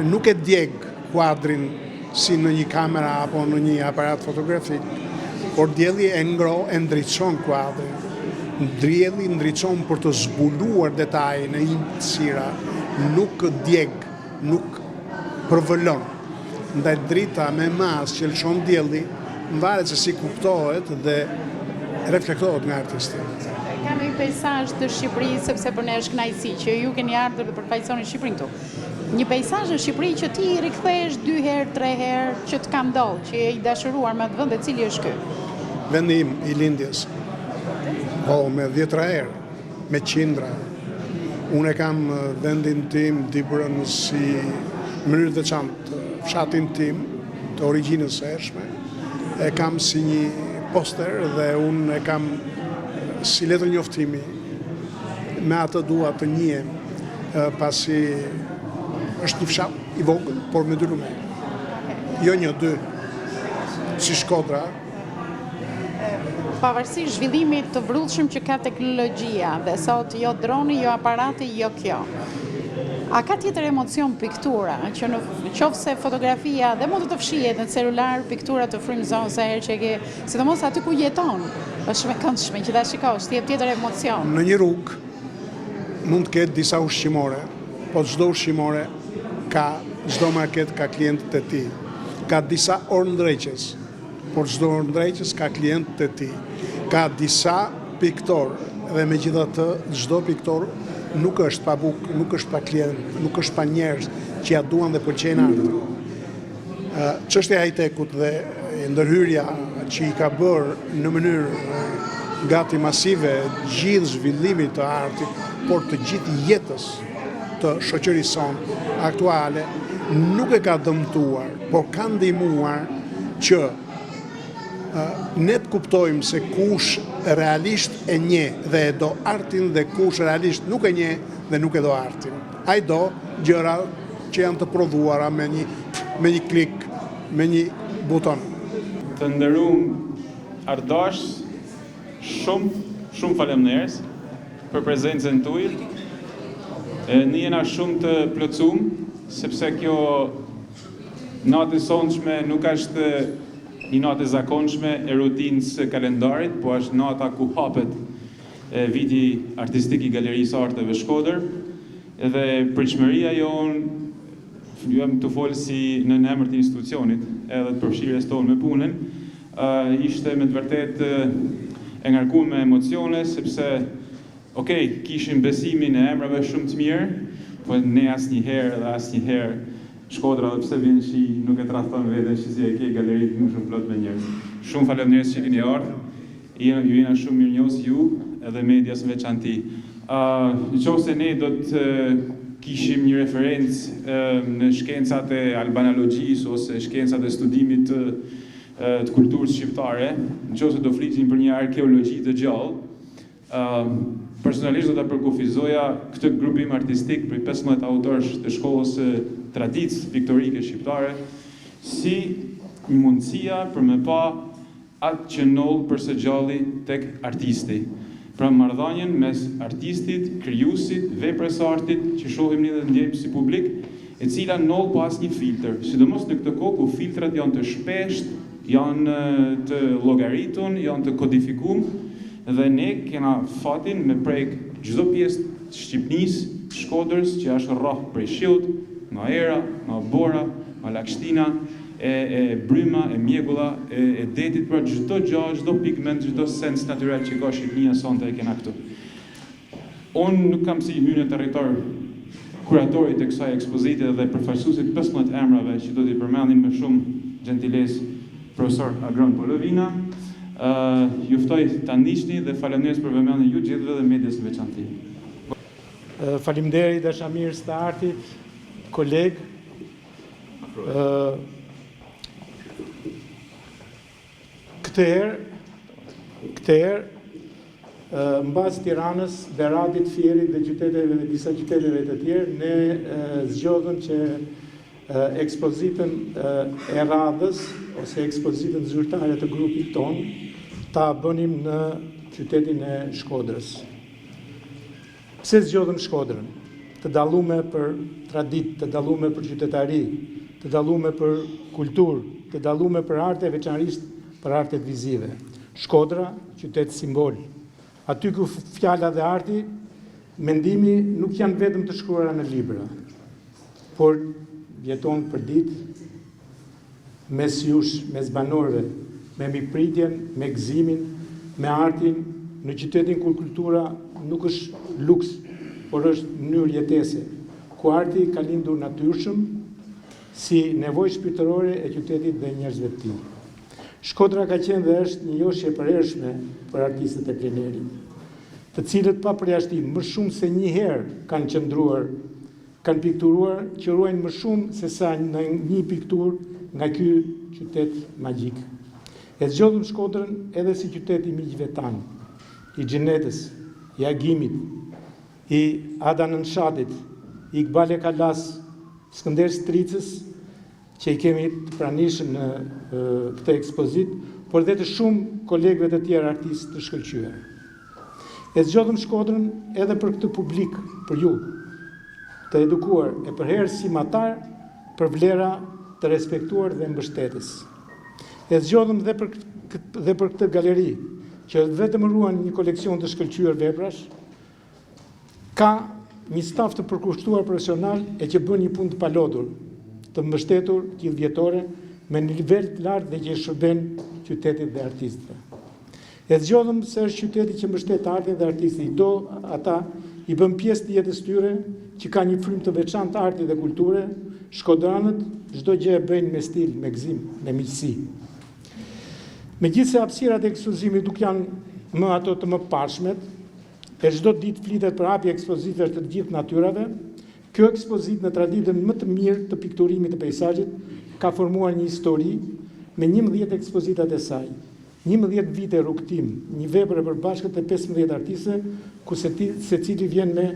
nuk e djeg kuadrin si në një kamera apo në një aparat fotografik, por dielli e ndriçon kuadrin. Dielli ndriçon për të zbuluar detaje në imtësira, nuk djeg, nuk përvëllon. Ndaj drita me mas që lëshon dielli, varet se si kuptohet dhe reflektohet nga artisti. Ka një pejsazh të Shqipërisë, sepse për ne është kënaqësi që ju keni ardhur dhe përfaqësoni Shqipërinë këtu. Një pejsazh në Shqipëri që ti rikthesh 2 herë, 3 herë, që të kam ndodhur, që je i dashuruar me atë vend, cili është ky? Vendi im i lindjes. Me 10 herë, me qindra. Unë e kam vendin tim Dibrën si mënyrë veçantë, fshatin tim të origjinës së hershme. E kam si një poster dhe unë e kam si letër njoftimi. Me atë dua të njihem, pasi është një fshat i vogël, por me 2 lume. Jo 1, 2, si Shkodra. Pavarësisht zhvillimit të vrrullshëm që ka teknologjia, dhe sot jo droni, jo aparati, jo kjo. A ka tjetër emocion piktura, që në qoftë se fotografia dhe mund të fshihet në celular, piktura të frymëzon se herë që ke, sidomos aty ku jeton, është me këndshme që ta shikosh, të jep tjetër emocion. Në një rrugë mund të ketë disa ushqimore, po çdo ushqimore çdo market ka klientët e tij. Ka disa orëndreqës, por çdo orëndreqës ka klientët e tij. Ka disa piktor dhe megjithatë çdo piktor nuk është pa bukë, nuk është pa klient, nuk është pa njerëz që ja duan dhe pëlqejnë artin. Çështja e high-tech-ut dhe ndërhyrja që i ka bërë në mënyrë gati masive gjithë zhvillimit të artit, por të gjithë jetës të shoqërisë sonë aktuale, nuk e ka dëmtuar, por ka ndihmuar që ne të kuptojmë se kush realisht e njeh dhe e do artin dhe kush realisht nuk e njeh dhe nuk e do artin. Ai do gjëra që janë të prodhuara me një klik, me një buton. Të nderuar ardash, shumë faleminderit për prezencën tuaj. Ne jena shumë të plotësuar, sepse kjo natë e sonshme nuk është një natë e zakonshme e rutinës së kalendarit, po është nata ku hapet viti artistik i Galerisë Arteve Shkodër, dhe pritshmëria jonë, jam të folë si në emër të institucionit, edhe të përfshirjes tonë me punën, ishte me të vërtet e ngarkuar me emocione, sepse, kishim besimin e emrave shumë të mirë, po ne asnjëherë dhe asnjëherë Shkodra dhe pse vjen shi nuk e tradhton veten që si e ke galeritë më shumë plot me njerëz. Shumë faleminderit që keni ardhur. Ju jena shumë mirënjohës ju edhe medias në veçanti. Nëse ne do të kishim një referencë në shkencat e albanologjisë ose shkencat e studimit të kulturës shqiptare, nëse do flisim për një arkeologji të gjallë, personalisht do ta përkufizoja këtë grupim artistik për 15 autorësh të shkollës traditës piktorike shqiptare, si një mundësia për me pa atë që noll për së gjalli tek artisti. Pra marrëdhënien mes artistit, krijuesit, veprës artit që shohim ne dhe ndjejmë si publik, e cila noll pa asnjë filtr, sidomos në këtë kohë ku filtrat janë të shpeshtë, janë të llogaritur, janë të kodifikuar, dhe ne kena fatin me prek çdo pjesë të Shqipërisë, Shkodrës, që është rrah prej shiut, nga era, nga bora, nga lakshtina, e bryma, e mjegulla, e detit, pra çdo gjë, çdo pigment, çdo sens natyral që ka Shqipëria sonte e kena këtu. Unë nuk kam si hyrë në territor kuratorit e kësaj ekspozite dhe përfaqësuesit 15 emrave që do t'i përmendin me shumë gentilesë profesor Agron Polovina. Ju ftoj ta ndiqni dhe faleminderit për vëmendjen ju gjithëve dhe medias në veçantë. Faleminderit dashamirës të artit, koleg. Këtë herë, mbas Tiranës, Beradit, Fierit dhe qyteteve dhe disa qyteteve të tjerë, ne zgjodhëm që ekspozitën e radhës ose ekspozitën zyrtare të grupit ton ta bënim në qytetin e Shkodrës. Pse zgjodhëm Shkodrën? Të dallume për traditë, të dallume për qytetari, të dallume për kulturë, të dallume për arte, veçanërisht për artet vizive. Shkodra, qytet simbol. Aty ku fjala dhe arti, mendimi nuk janë vetëm të shkruara në libra, por jeton për ditë, mes jush, mes banorëve, me mipritjen, me gëzimin, me artin, në qytetin kur kultura nuk është luks, por është mënyrë jetese, ku arti ka lindur natyrshëm si nevojë shpirtërore e qytetit dhe njerëzve të tij. Shkodra ka qenë dhe është një joshje e përhershme për artistët e plenerit, të cilët pa përjashtim më shumë se një herë kanë qëndruar, kanë pikturuar që ruajnë më shumë se sa në një pikturë nga ky qytet magjik. E zgjodhëm Shkodrën edhe si qytet i miqve tanë, i Xhenetës, i Agimit, i Ada Nënshatit, i Iqbal Kalas, Skënder Stricës, që i kemi të pranishëm në këtë ekspozit, por dhe të shumë kolegëve të tjerë artistë të shkëlqyer. E zgjodhëm Shkodrën edhe për këtë publik, për ju, të edukuar e përherë si matar për vlera të respektuar dhe mbështetës. E zgjodhëm dhe për këtë galeri, që vetëm ruan një koleksion të shkëlqyer veprash, ka një staf të përkushtuar profesional e që bën një punë të palodur, të mbështetur, gjithvjetore, me një nivel të lartë dhe që shërben qytetit dhe artistëve. E zgjodhëm se është qyteti që mbështet artin dhe artistit, do ata i bën pjesë të jetës tyre, që ka një frym të veçantë arti dhe kulture, shkodranët çdo gjë e bëjnë me stil, me gëzim, me miqësi. Megjithse hapësirat e ekspozimit nuk janë më ato të më pashmet, e çdo ditë flitet për hapje ekspozitave të gjithë natyrave, kjo ekspozit në traditën më të mirë të pikturimit të peizazhit ka formuar një histori me 11 ekspozitat e saj, 11 vite rrugtim, një vepër e përbashkët e 15 artiste, ku secili vjen me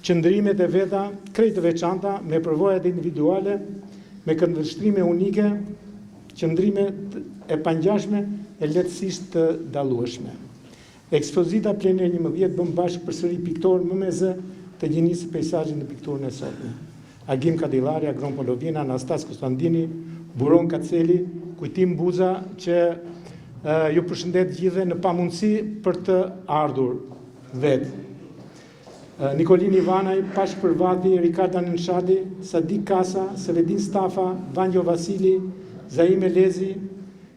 qëndrimet e veta krejt të veçanta, me përvojat individuale, me këndvështrime unike, qëndrime e pangjashme e lehtësisht të dallueshme. Ekspozita Plener 11 bën bashkë përsëri piktorë më me zë të gjinisë peizazhit në pikturën e sotme. Agim Kadillari, Agron Polovina, Anastas Konstantini, Buron Kaceli, Kujtim Buza, që ju përshëndet gjithë në pamundësi për të ardhur vetë. Nikolin Ivanaj, Pash Përvati, Ricarda Nënshati, Sadik Kasa, Sevedin Stafa, Vanjo Vasili, Zaim Elezi,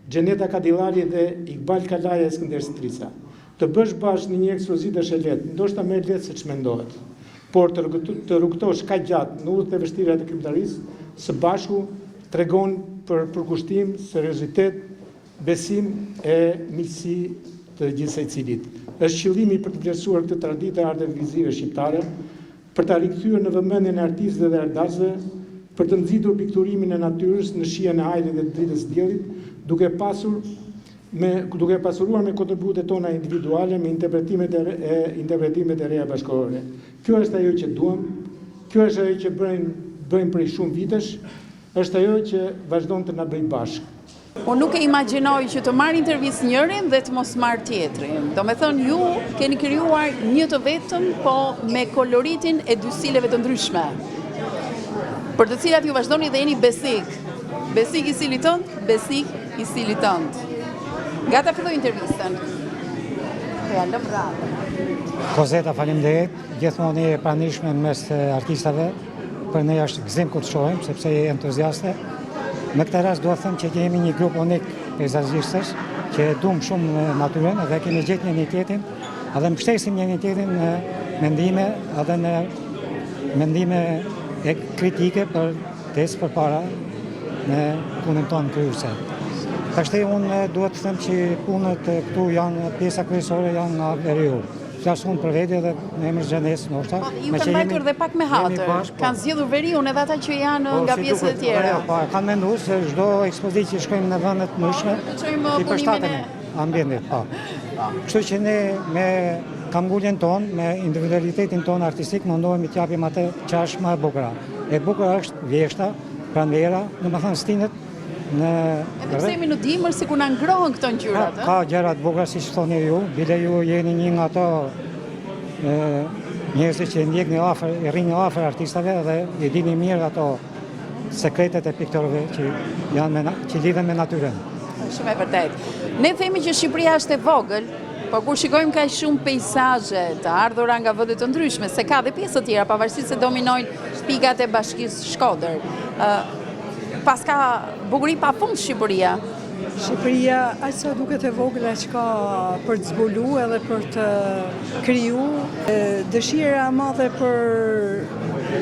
Gjeneta Kadillari dhe Iqbal Kalaja e Skënder Strica. Të bësh bashkë në një ekspozit është e lehtë, ndoshta më e lehtë se ç'mendohet. Por të rrugtosh kaq gjatë në udhët e vështira të krimtarisë, së bashku tregon për përkushtim, seriozitet, besim e miqësi të gjithë secilit. Është qëllimi për të vlerësuar këtë traditë e arteve vizive shqiptare, për ta rikthyer në vëmendjen e artistëve dhe ardhasve, për të nxitur pikturimin e natyrës në shijen e ajrit dhe të dritës diellit, duke pasuruar me kontributet tona individuale, me interpretimet e reja bashkërore. Kjo është ajo që duam, kjo është ajo që bëjmë prej shumë vitesh, është ajo që vazhdon të na bëjë bashkë. Unë nuk e imagjinoj që të marrë intervistë njërin dhe të mos marrë tjetrin. Do me thënë, ju keni krijuar një të vetëm, po me koloritin e dy stileve të ndryshme, për të cilat ju vazhdoni dhe jeni besik. Besik i stilit tënd, besik i stilit tënd. Nga ta filloj intervistën. Fjallë bravo. Kozeta, faleminderit. Gjithmonë e pranishme në mes të artistave, për ne është gëzim kur të shohim, sepse je entuziaste. Në këtë rast do të them që jemi një grup unik peizazhistësh që duam shumë natyrën dhe kemi gjetur një tjetrin, edhe mbështesim një tjetrin në mendime edhe në mendime e kritike për të ecë përpara në punën tonë kryese. Tash unë duhet të them që punët këtu janë pjesa kryesore janë nga veriu. Flasun për vete dhe në emër Xhenes ndoshta. Ju kanë mbajtur dhe pak me hatër. Kanë zgjedhur veriun edhe ata që janë nga pjesët e tjera. Po, kanë menduar se çdo ekspozitë që shkojmë në vende të ndryshme i përshtatemi ambientit, po. Kështu që ne me kamgulljen tonë, me individualitetin tonë artistik mundohemi të japim atë që është më e bukur. E bukur është vjeshta, pranvera, në më thënë stinët, në... Edhe pse jemi në dimër, si kur na ngrohen këto ngjyrat, Ka gjëra të bukura, si që thoni ju, bile ju jeni një nga ato njerëzit që ndjekni afër, i rrini afër artistave dhe i dini mirë ato sekretet e piktorëve që lidhen me natyrën. Shumë e vërtet. Ne themi që Shqipëria është e vogël, por kur shikojmë kaq shumë peizazhe të ardhura nga vende të ndryshme, se ka dhe pjesë të tjera, pavarësisht se dominojnë pikat e Bashkisë Shkodër. Pas ka bukuri pafund Shqipëria. Shqipëria, aq sa duket e vogël, aq ka për të zbulu edhe për të kriju. Dëshira e madhe për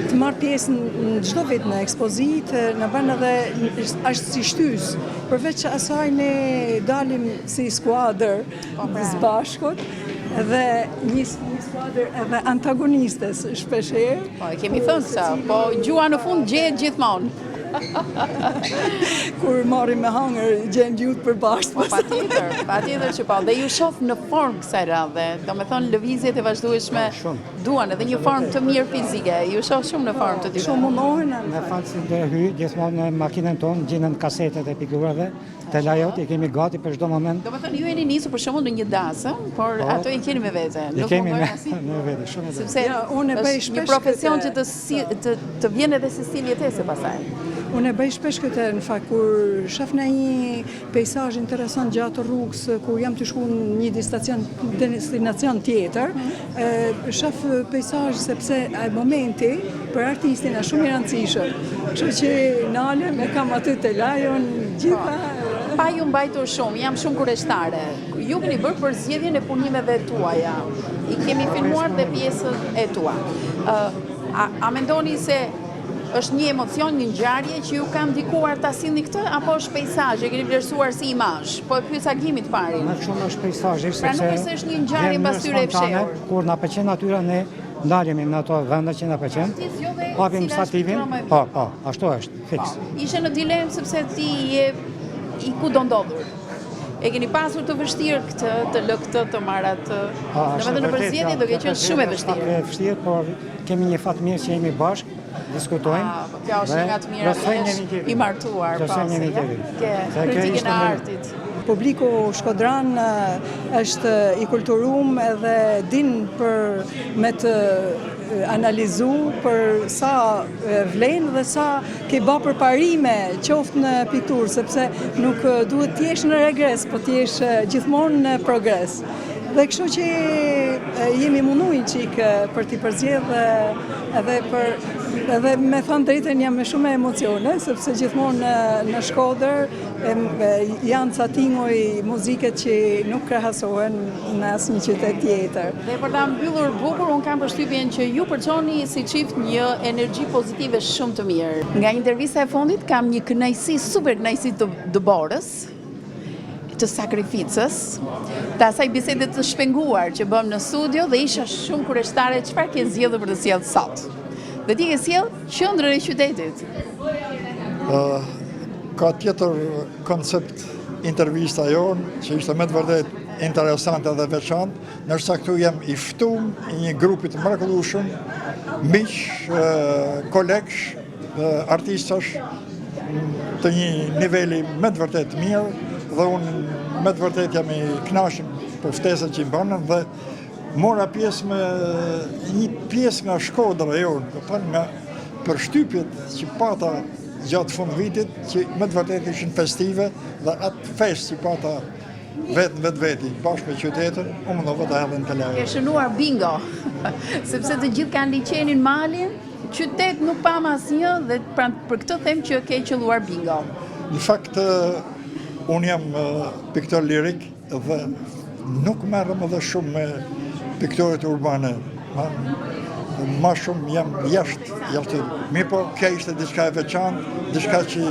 të marrë pjesë në çdo vit në ekspozitë, në bën edhe është si shtys. Përveç asaj ne dalim si skuadër së bashkut dhe një skuadër edhe antagonistes shpeshherë. Po, e kemi thënë sa, po gjua në fund gjehet gjithmonë. Kur marrim me hangër gjen gjuhë përbashkët. Po, patjetër që po. Dhe ju shoh në formë kësaj radhe. Domethënë lëvizjet e vazhdueshme duan edhe një formë të mirë fizike. Ju shoh shumë në formë të tillë. Shumë mundohen. Me fakt se do hyj gjithmonë në makinën tonë, gjenden kasetet e pikturave, të lajot i kemi gati për çdo moment. Domethënë ju jeni nisur për shembull në një dasë, por ato i keni me vete. I kemi me vete, shumë e vërtetë. Sepse unë e bëj shpesh një profesion që të vjen edhe se si jetese pastaj. Unë e bëj shpesh këtë, në fakt, kur shef në një pejsazh interesant gjatë rrugës, kur jam të shku në një destinacion tjetër, shef pejsazh sepse momenti për artistin është shumë i rëndësishëm. Kështu që nalem e kam aty te lajon gjitha. Pa ju mbajtur shumë, jam shumë kurioztare. Ju keni bërë për zgjedhjen e punimeve tuaja. I kemi filmuar dhe pjesën e tua. A mendoni se është një emocion, një ngjarje që ju ka ndikuar ta sillni këtë apo është peizazh, e keni vlerësuar si imazh? Po e pyet Agimit parin. Më shumë është peizazhi, sepse pra nuk është një ngjarje mbas tyre e fshehur. Kur na pëlqen natyra ne ndalemi në ato vende që na pëlqen. Hapim stativin. Po, ashtu është, fiks. Ishe në dilemë sepse ti je i ku do ndodhur. E keni pasur të vështirë këtë, të lë këtë, të marrë atë. Domethënë në përzgjedhje do ke qenë shumë e vështirë. Është vështirë, por kemi një fat mirë që jemi bashkë, diskutojmë. Kjo është nga të mira i martuar pas. Kritikën e artit. Publiku shkodran është i kulturum edhe din me të analizu për sa vlen dhe sa ke ba përparime qoftë në pikturë, sepse nuk duhet t'jesh në regres, po t'jesh gjithmonë në progres. Dhe kështu që jemi munduar qik për t'i përzgjedh edhe me thënë drejtën jam me shumë emocione, sepse gjithmonë në Shkodër janë ca tingoj muziket që nuk krahasohen në asnjë qytet tjetër. Dhe për ta mbyllur bukur, unë kam përshtypjen që ju përçoni si çift një energji pozitive shumë të mirë. Nga intervista e fundit kam një kënaqësi, super kënaqësi të dëborës, të sakrificës, të asaj bisede të shpenguar që bëm në studio dhe isha shumë kurioztare çfarë ke zgjedhur për të sjellë sot. Dhe ti ke sjell qendrën e qytetit. Ka tjetër koncept intervista jonë që ishte me të vërtet interesante dhe veçantë, nërsa këtu jam i ftuar i një grupi të mrekullueshëm, miq, kolegësh, artistash të një niveli me të vërtet mirë, dhe unë me të vërtet jam i kënaqur për ftesën që i bënën dhe mora pjesë me një pjesë nga Shkodra jonë, nga përshtypjet që pata gjatë fund vitit, që me të vërtet ishin festive dhe atë fest që pata vetë, bashkë me qytetin, unë mundova të hedhem të lajë. Ke shënuar bingo, sepse të gjithë kanë liçenin malin, qytet nuk pam asnjë dhe për këtë them që ke qelluar bingo. Në fakt, unë jam piktor lirik dhe nuk merrem edhe shumë me piktorët urbane. Ma shumë jam jashtë. Mi po, kjo ishte diçka e veçantë, diçka që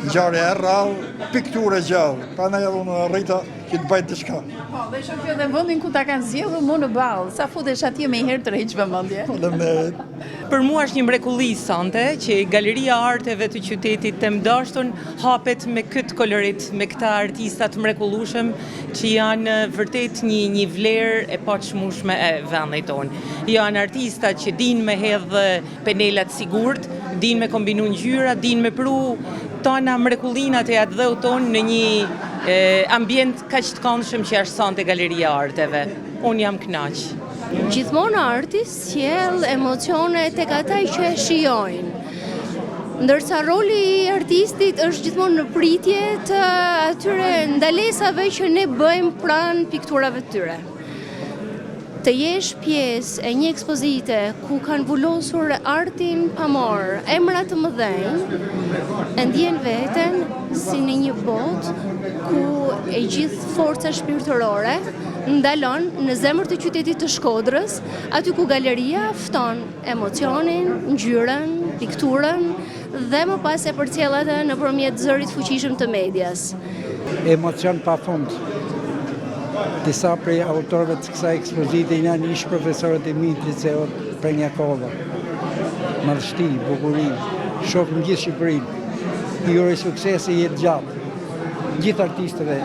ngjarje e rrallë, pikturë e gjallë. Prandaj edhe unë rrita që të bëj diçka. Po, dhe shoh që dhe vendin ku ta kanë zgjedhur më në ballë, sa futesh atje më herë të rreq vëmendje. Faleminderit. Për mua është një mrekulli sonte që Galeria e Arteve të qytetit të Mdashton hapet me këtë kolorit, me këta artista të mrekullueshëm që janë vërtet një vlerë e paçmueshme e vendit tonë. Janë artista që dinë me hedh penelat sigurt, din me kombinu ngjyra, din me pru tona mrekullinat e atë dheu tonë në një ambient kaq të këndshëm që është sante Galeria e Arteve. Unë jam kënaq. Gjithmonë arti sjell emocione tek ata që e shijojnë. Ndërsa roli i artistit është gjithmonë në pritje të atyre ndalesave që ne bëjmë pranë pikturave të tyre. Të jesh pjesë e një ekspozite ku kanë vullosur artin pamor, emra të mëdhenj, e ndjen veten si në një botë ku e gjithë forca shpirtërore ndalon në zemër të qytetit të Shkodrës, aty ku galeria fton emocionin, ngjyrën, pikturën dhe më pas e përcjell atë nëpërmjet zërit fuqishëm të medias. Emocion pafund. Disa prej autorëve të kësaj ekspozite janë ish profesorët e mi të liceut Prenjakova. Madhështi, bukuri, shohim gjithë Shqipërinë. Ju uroj suksese jetë gjatë. Gjithë artistëve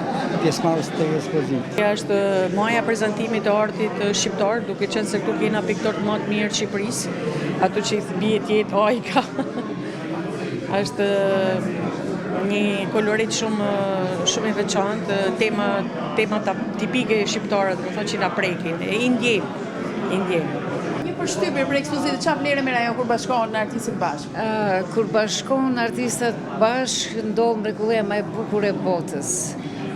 pjesëmarrës të ekspozitës. Kjo është muaja prezantimit të artit shqiptar, duke qenë se këtu kena piktorët më të mirë të Shqipërisë, ato që i bie tjetë Ajka. Është një kolorit shumë i veçantë, tema tipike shqiptare, do të thonë që na prekin. I ndjem. Një përshtypje për ekspozitën, çfarë vlerë merr ajo kur bashkohen artistët bashkë? Kur bashkohen artistat bashkë, ndodh mrekullia më e bukur e botës.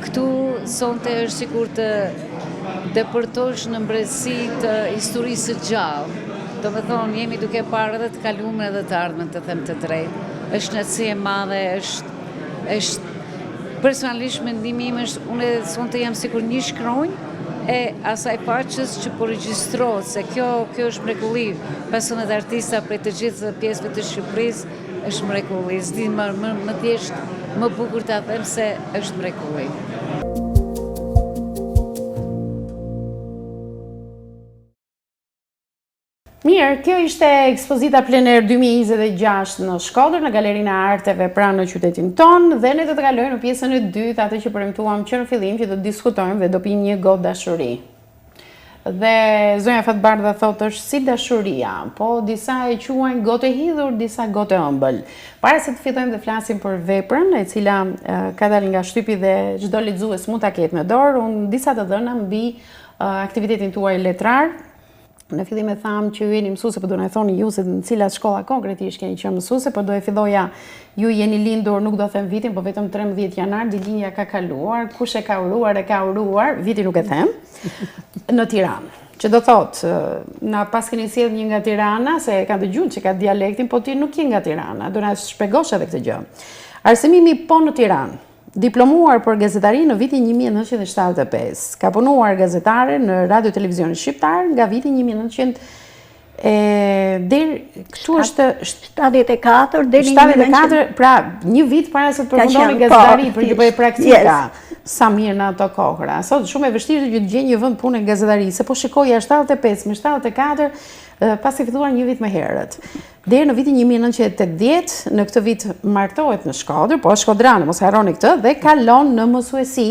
Këtu sonte është sikur të depërtosh në mbretësi të historisë së gjallë. Do të thonë, jemi duke parë edhe të kaluarën edhe të ardhmen, të them të drejtë. Është kënaqësi e madhe, është personalisht mendimi im është, unë sonte jam sikur një shkronjë e asaj faqes që po regjistrohet, se kjo është mrekulli. 15 artista prej të gjithë pjesëve të Shqipërisë është mrekulli. S'di më thjesht më bukur ta them se është mrekulli. Mirë, kjo ishte ekspozita plener 2026 në Shkodër, në Galerinë e Arteve pranë në qytetin tonë, dhe ne do të kalojmë në pjesën e dytë, atë që premtuam që në fillim, që do të diskutojmë dhe do pim një gotë dashuri. Dhe zonja Fatbardha thotë është si dashuria, po disa e quajnë gotë e hidhur, disa gotë e ëmbël. Para se të fillojmë dhe flasim për veprën, e cila ka dalë nga shtypi dhe çdo lexues mund ta ketë në dorë, unë disa të dhëna mbi aktivitetin tuaj letrar. Në fillim e thamë që ju jeni mësuese, po do na thoni ju se në cilat shkolla konkretisht keni qenë mësuese, por do e filloja, ju jeni lindur, nuk do them vitin, po vetëm 13 janar, dilinja ka kaluar, kush e ka uruar, vitin nuk e them, në Tiranë. Që do thotë, na pas keni sjell një nga Tirana, se ka dëgjuar që ka dialektin, po ti nuk je nga Tirana, do na shpjegosh edhe këtë gjë. Arsimimi po në Tiranë. Diplomuar për gazetari në vitin 1975. Ka punuar gazetare në Radio Televizionin Shqiptar nga vitin 1900 deri këtu është 74 deri në 74, pra një vit para se të përfundoni gazetari për të bërë praktika. Sa mirë në ato kohëra. Sot shumë e vështirë që të gjej një vend pune gazetari, se po shikoja 75 me 74 pasi filluar një vit më herët. Deri në vitin 1980, në këtë vit martohet në Shkodër, po shkodranë, mos harroni këtë, dhe kalon në mësuesi,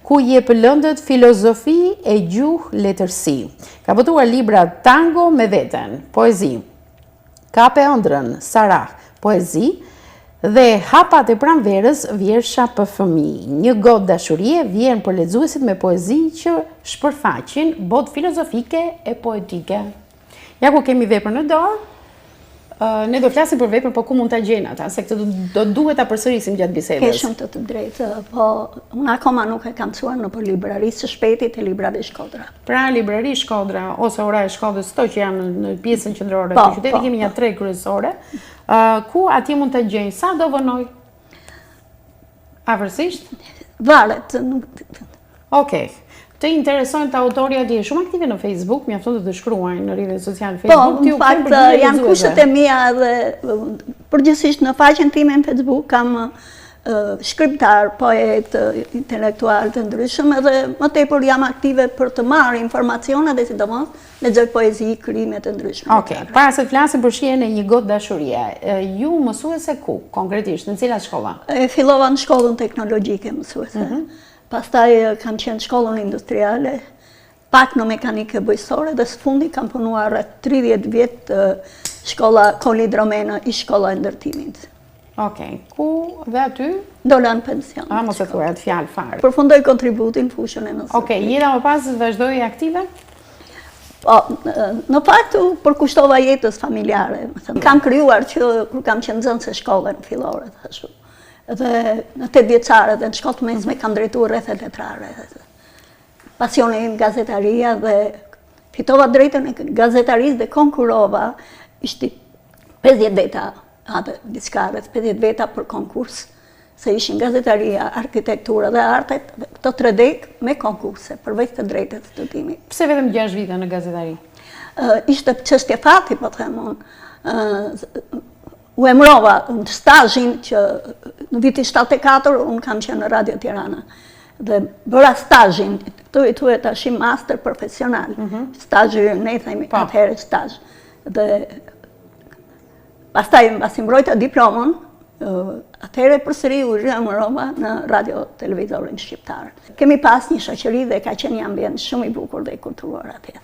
ku jep lëndët filozofi e gjuhë letërsi. Ka botuar libra Tango me veten, poezi, Kape ëndrën, Sarah, poezi, dhe Hapat e pranverës, vjersha për fëmijë. Një gotë dashurie vjen për lexuesit me poezi që shpërfaqin botë filozofike e poetike. Ja ku kemi veprën në dorë, ne do flasim për veprën, po ku mund ta gjejnë ata, se këtë do duhet ta përsërisim gjatë bisedës. Ke shumë të drejtë, po unë akoma nuk e kam mësuar në për librarisë së shpejtit e librave Shkodra. Pra librari Shkodra ose ora e Shkodrës, këto që janë në pjesën qendrore të qytetit, kemi një 3 kryesore, ku atje mund ta gjejnë sa do vonoj. Avërsisht? Varet. Okej. Të interesojnë të autori atje, shumë aktive në Facebook, mjafton të shkruajnë në rrjetet sociale Facebook. Po, në fakt janë kushtet e mia dhe përgjithsisht në faqen time në Facebook kam shkriptar, poet, intelektual të ndryshëm, edhe më tepër jam aktive për të marrë informacione dhe sidomos lexoj poezi, krime të ndryshme. Okej, para se të flasim për shihen e një gotë dashurie, ju mësuese ku, konkretisht, në cilat shkolla? Fillova në shkollën teknologjike mësuese. Pastaj kam qenë shkollën industriale, pak në mekanike bujësore, dhe së fundi kam punuar 30 vjetë shkolla Kolli Dromena i shkolla e ndërtimit. Okej, ku dhe aty? Dola në pension. Mos e thuaj atë fjalë fare. Përfundoj kontributin në fushën e nësë. Okej, jeta më pas vazhdoi aktive? Po, në faktu përkushtova jetës familjare. Kam krijuar që kur kam qenë nxënëse shkolle në fillore, thashtu. Dhe në 8 vjeçare dhe në shkollë të mesme kam drejtuar rrethet letrare. Pasioni im gazetaria dhe fitova drejtën e gazetarisë dhe konkurova, ishte 50 veta, diçka rreth 50 veta për konkurs, se ishin gazetaria, arkitektura dhe artet, këto 3 dek me konkurse, përveç të drejtë të studimit. Pse vetëm 6 vite në gazetari? Ishte çështje fati, po them unë. U emrova në stazhin që në vitin 74 unë kam qenë në Radio Tirana. Dhe bëra stazhin, këtu i thuhet tash master profesional. Stazhi ne themi atëherë stazh. Dhe pastaj mbasi mbrojta diplomën, atëherë përsëri u riemërova në Radio Televizorin Shqiptar. Kemi pas një shoqëri dhe ka qenë një ambient shumë i bukur dhe i kulturuar atje,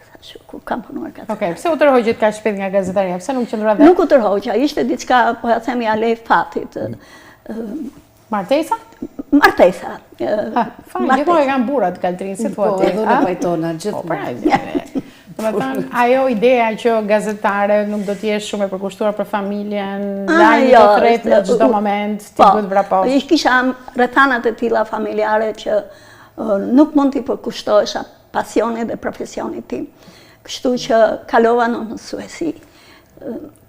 kur kam punuar gazetare. Okej, pse u tërhoqët kaq shpejt nga gazetaria? Pse nuk qëndrua vetë? Nuk u tërhoqa, ishte diçka, po ja themi alej fatit. Martesa? Martesa. Gjithmonë e kanë burrat kaltrin, si thua ti? Po, edhe në pajtona, gjithmonë. Ajo ideja që gazetare nuk do t'jesh shumë e përkushtuar për familjen, lajmi të thret në çdo moment, ti duhet vraposh. Po, kisha rrethanat e tilla familjare që nuk mund t'i përkushtohesha pasionit dhe profesionit tim. Kështu që kalova në mësuesi.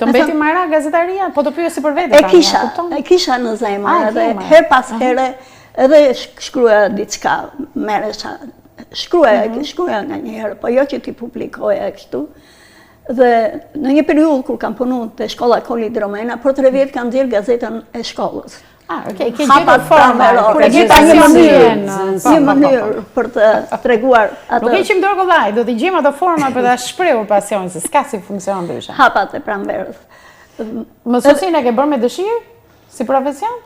Të mbeti mara gazetaria, po të pyesi për vete? E kisha në zemër, edhe her pas here edhe shkruaja diçka, merresha. Shkruaja nga njëherë, po jo që ti publikoja kështu. Dhe në një periudhë kur kam punuar te shkolla Kolli Dromena, për 3 vjet kam nxjerr gazetën e shkollës. Ke gjetur forma, një mënyrë për të treguar atë. Nuk e qim dorë kollaj, do t'i gjejmë ato forma për ta shprehur pasionin, se s'ka si funksion ndryshe. Hapat e pranverës. Mësuesin e ke bërë me dëshirë si profesion?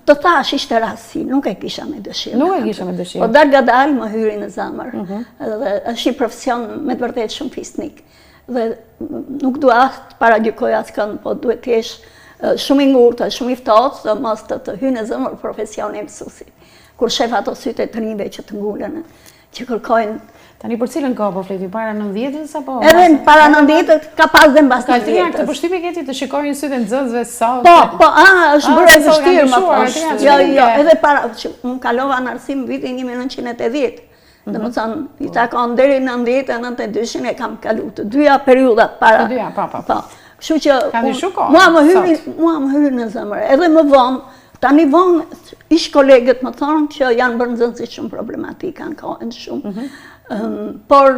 Të thash ishte rasti, nuk e kisha me dëshirë. Nuk e kisha me dëshirë. Po darga dal më hyri në zemër. Dhe është një profesion me të vërtetë shumë fisnik. Dhe nuk dua të paragjykoj askën, po duhet të jesh shumë i ngurtë, shumë i ftohtë, dhe mos të hyjë në zemër profesioni i mësuesit. Kur shef ato sytë të rinjve që të ngulen, që kërkojnë. Tani për cilën kohë po fleti, para 90-s apo? Edhe para 90-s ka pas dhe mbas 90-s. Kaltria, këtë përshtypje keti të shikojnë sytë e nxënësve sot? Po, është bërë e vështirë më thosh. Jo, edhe para, unë kalova në arsim vitin 1980. Dhe më thënë, i takon deri 90-92 e kam kalu të dyja periudat para. Të dyja, po. Kështu që mua më hyri në zemër. Edhe më vonë, tani vonë, ish kolegët më thonë që janë bërë nxënësi shumë problematika në kohën shumë. Por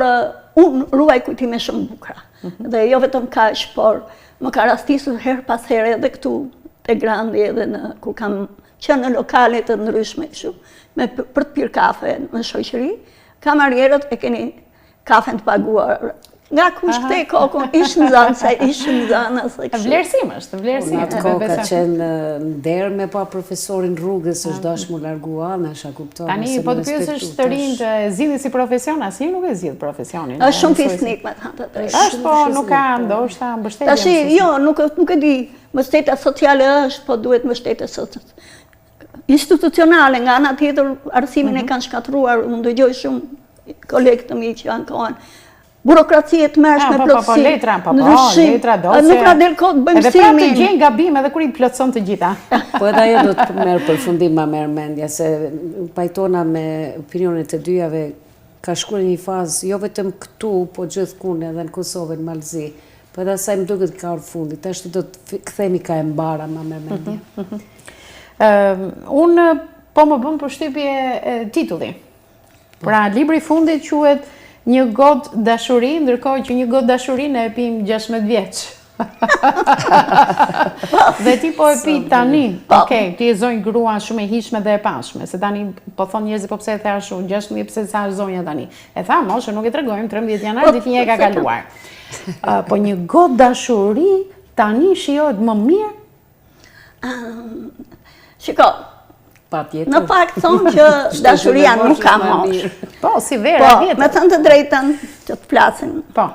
unë ruaj kujtime shumë bukra. Dhe jo vetëm kaq, por më ka rastisur her pas here edhe këtu te Grandi edhe kur kam qenë në lokale të ndryshme kështu, për të pirë kafe në shoqëri, kamarierët e keni kafen të paguar. Nga kush këte kokën, ishë në zanëse. Vlerësim është, vlerësim. Në atë kohë ka qenë derë me pa profesorin rrugës, është dashë mu largua, në shë kuptohë. Tani, po të pyes është të rinjë të zhidhi si profesion, asnjë nuk e zhidh profesionin. është shumë fisnik me thënë të është, po nuk ka ndoshta mbështetje. Tashi, jo, nuk e di, mbështetja sociale është, po duhet mbështetje institucionale, nga ana tjetër arsimin e kanë shkatruar, unë dëgjoj shumë kolegë të mi që janë kohën. Burokracie të mërshme plotësi. Po, letra, dosje. Nuk na del kohë bëjmë simin. Edhe pra të gjenë gabim edhe kur i plotëson të gjitha. Po edhe ajo do të merë përfundim ma merë mendja, se pajtona me opinionet e dyjave ka shkuar një fazë, jo vetëm këtu, po gjithkund edhe në Kosovë, në Malzi. Po edhe asaj më duket ka orë fundit, ashtu do të kthemi ka e mbara ma merë mendja. Unë po më bëm përshtypje titulli. Pra, libri fundit quhet Një gotë dashuri, ndërkohë që një gotë dashuri ne e pim 16 vjeç. Dhe ti po e pi tani. Okej, ti e zonjë grua shumë e hishme dhe e pashme, se tani po thonë njerëzit po pse e thash unë 16 pse sa zonja tani. E tha, moshe nuk e tregojmë 13 janar ditë një e ka kaluar. Po një gotë dashuri tani shijohet më mirë? Shiko. Në fakt thonë që dashuria nuk ka mosh. Po, si vera vjetër. Me thënë të drejtën që të flasin. Po.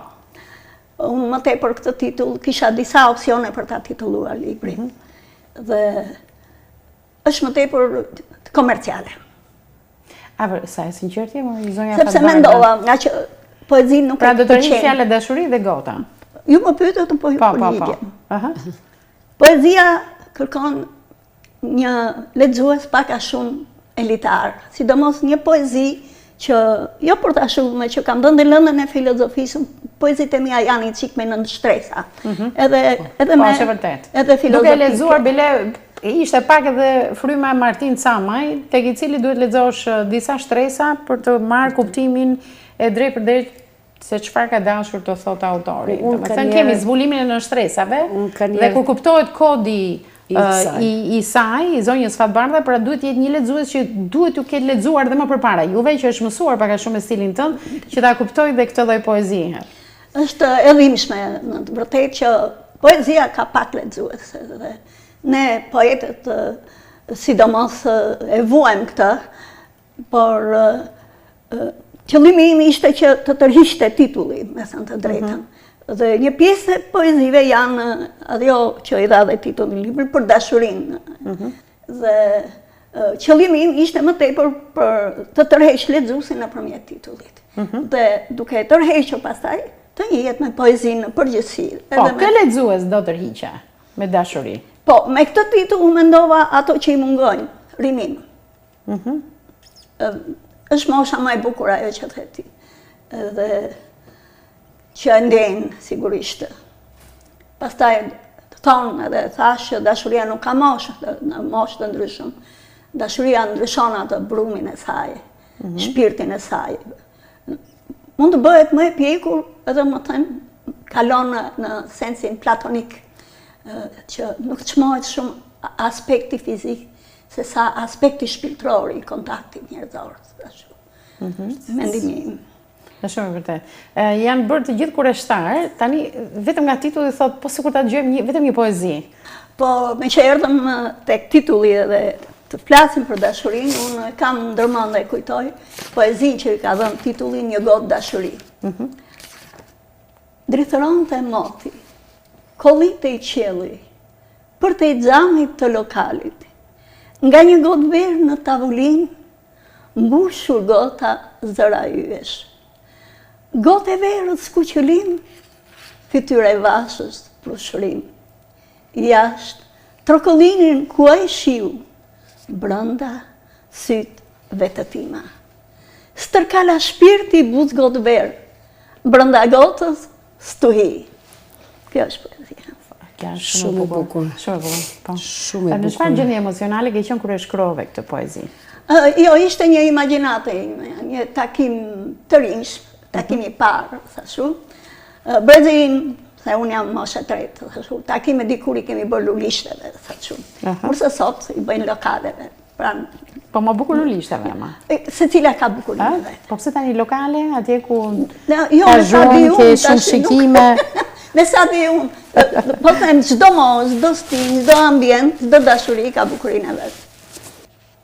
unë më tepër këtë titull, kisha disa opsione për ta titulluar librin. Dhe është më tepër komerciale. Sa e sinqerti, më zonja sepse mendova, nga që poezinë nuk pra do të rrinë fjalë dashuri dhe gota. Ju më pyetët po ju për ligjen. Poezia kërkon një lexues pak a shumë elitar, sidomos një poezi që jo për ta shumë, që kam dhënë lëndën e filozofisë, poezit e mia janë i çik me nën shtresa. Edhe me edhe filozofike. Duke lexuar bile ishte pak edhe fryma e Martin Camaj, tek i cili duhet lexosh disa shtresa për të marrë kuptimin e drejt për drejt se çfarë ka dashur të thotë autori. Domethënë kemi zbulimin e nën shtresave dhe kur kuptohet kodi i saj, i zonjës Fatbardha, pra duhet jetë një lexues që duhet ju ketë lexuar dhe më përpara. Juve që është mësuar pak a shumë me stilin tënd, që ta kuptoj dhe këtë lloj poezie. Është e dhimbshme, në të vërtetë që poezia ka pak lexues dhe ne poetët sidomos e vuajmë këtë, por qëllimi im ishte që të tërhiqte titulli, me thënë të drejtën. Dhe një pjesë e poezive janë ajo që i dha dhe titullin libri për dashurinë. Dhe qëllimi im ishte më tepër për të tërheq lexuesin nëpërmjet titullit. Dhe duke tërhequr pastaj të njihet me poezinë në përgjithësi. Po, kë lexues do tërhiqe me dashuri? Po, me këtë titull mendova ato që i mungojnë, rinim. Është mosha më e bukur ajo që the ti. Dhe që e ndenë, sigurisht. Pastaj të thonë edhe thash që dashuria nuk ka moshë, në moshë të ndryshëm. Dashuria ndryshon atë brumin e saj, shpirtin e saj. Mund të bëhet më e pjekur edhe më thënë kalon në sensin platonik, që nuk çmohet shumë aspekti fizik, se sa aspekti shpirtëror i kontaktit njerëzor. Mendimi im. Në shumë vërtet. Janë bërë të gjithë kureshtar, tani vetëm nga titulli thotë, po sikur ta dëgjojmë vetëm një poezi. Po, me që erdhëm tek titulli dhe të flasim për dashurinë, unë kam ndërmend dhe kujtoj poezinë që i ka dhënë titullin Një gotë dashuri. Drithëronte moti, kollite i qielli, për te i xhamit të lokalit, nga një gotë verë në tavolinë, mbushur gota zëra yesh. Gotë e verës kuqëllim, fytyre vashës plushërim. Jashtë, trokollinin ku ai shiu, brenda sytë vetëtima. Stërkala shpirti buz gotë verë, brenda gotës stuhi. Kjo është poezia. Shumë e bukur. Shumë e bukur. Në çfarë gjendje emocionale ke qenë kur e shkrove këtë poezi? Jo, ishte një imagjinate ime, një takim të rinj, takim i parë, thashu. Brezin, se unë jam moshe tretë, thashu. Takim e dikur i kemi bërë lulishteve, thashu. Kurse sot i bëjnë lokaleve. Po më bukur lulishteve, ma? Se cila ka bukurin vetë. Po pse tani lokale, atje ku ka zhurën, ke shumë shikime? Me sa di unë, po them çdo mos, çdo stil, çdo ambient, çdo dashuri ka bukurin e vetë.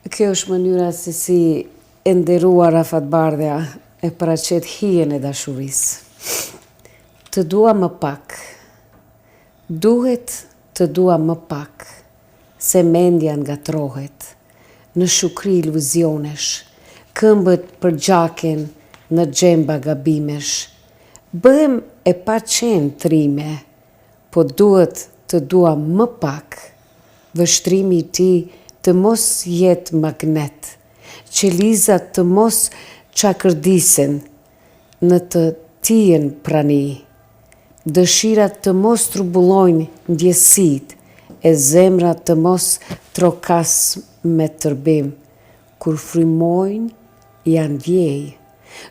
Kjo është mënyra se si e nderuara Fatbardha e paraqet hijen e dashurisë. Të dua më pak. Duhet të dua më pak, se mendja ngatrohet. Në shukri iluzionesh, këmbët për gjaken në xhemba gabimesh. Bëhem e pa qenë trime, po duhet të dua më pak. Vështrimi i ti të mos jetë magnet, qelizat të mos çakërdisen në të tijen prani, dëshirat të mos trubullojnë ndjesit, e zemrat të mos trokas me tërbim, kur frymojnë janë vjej.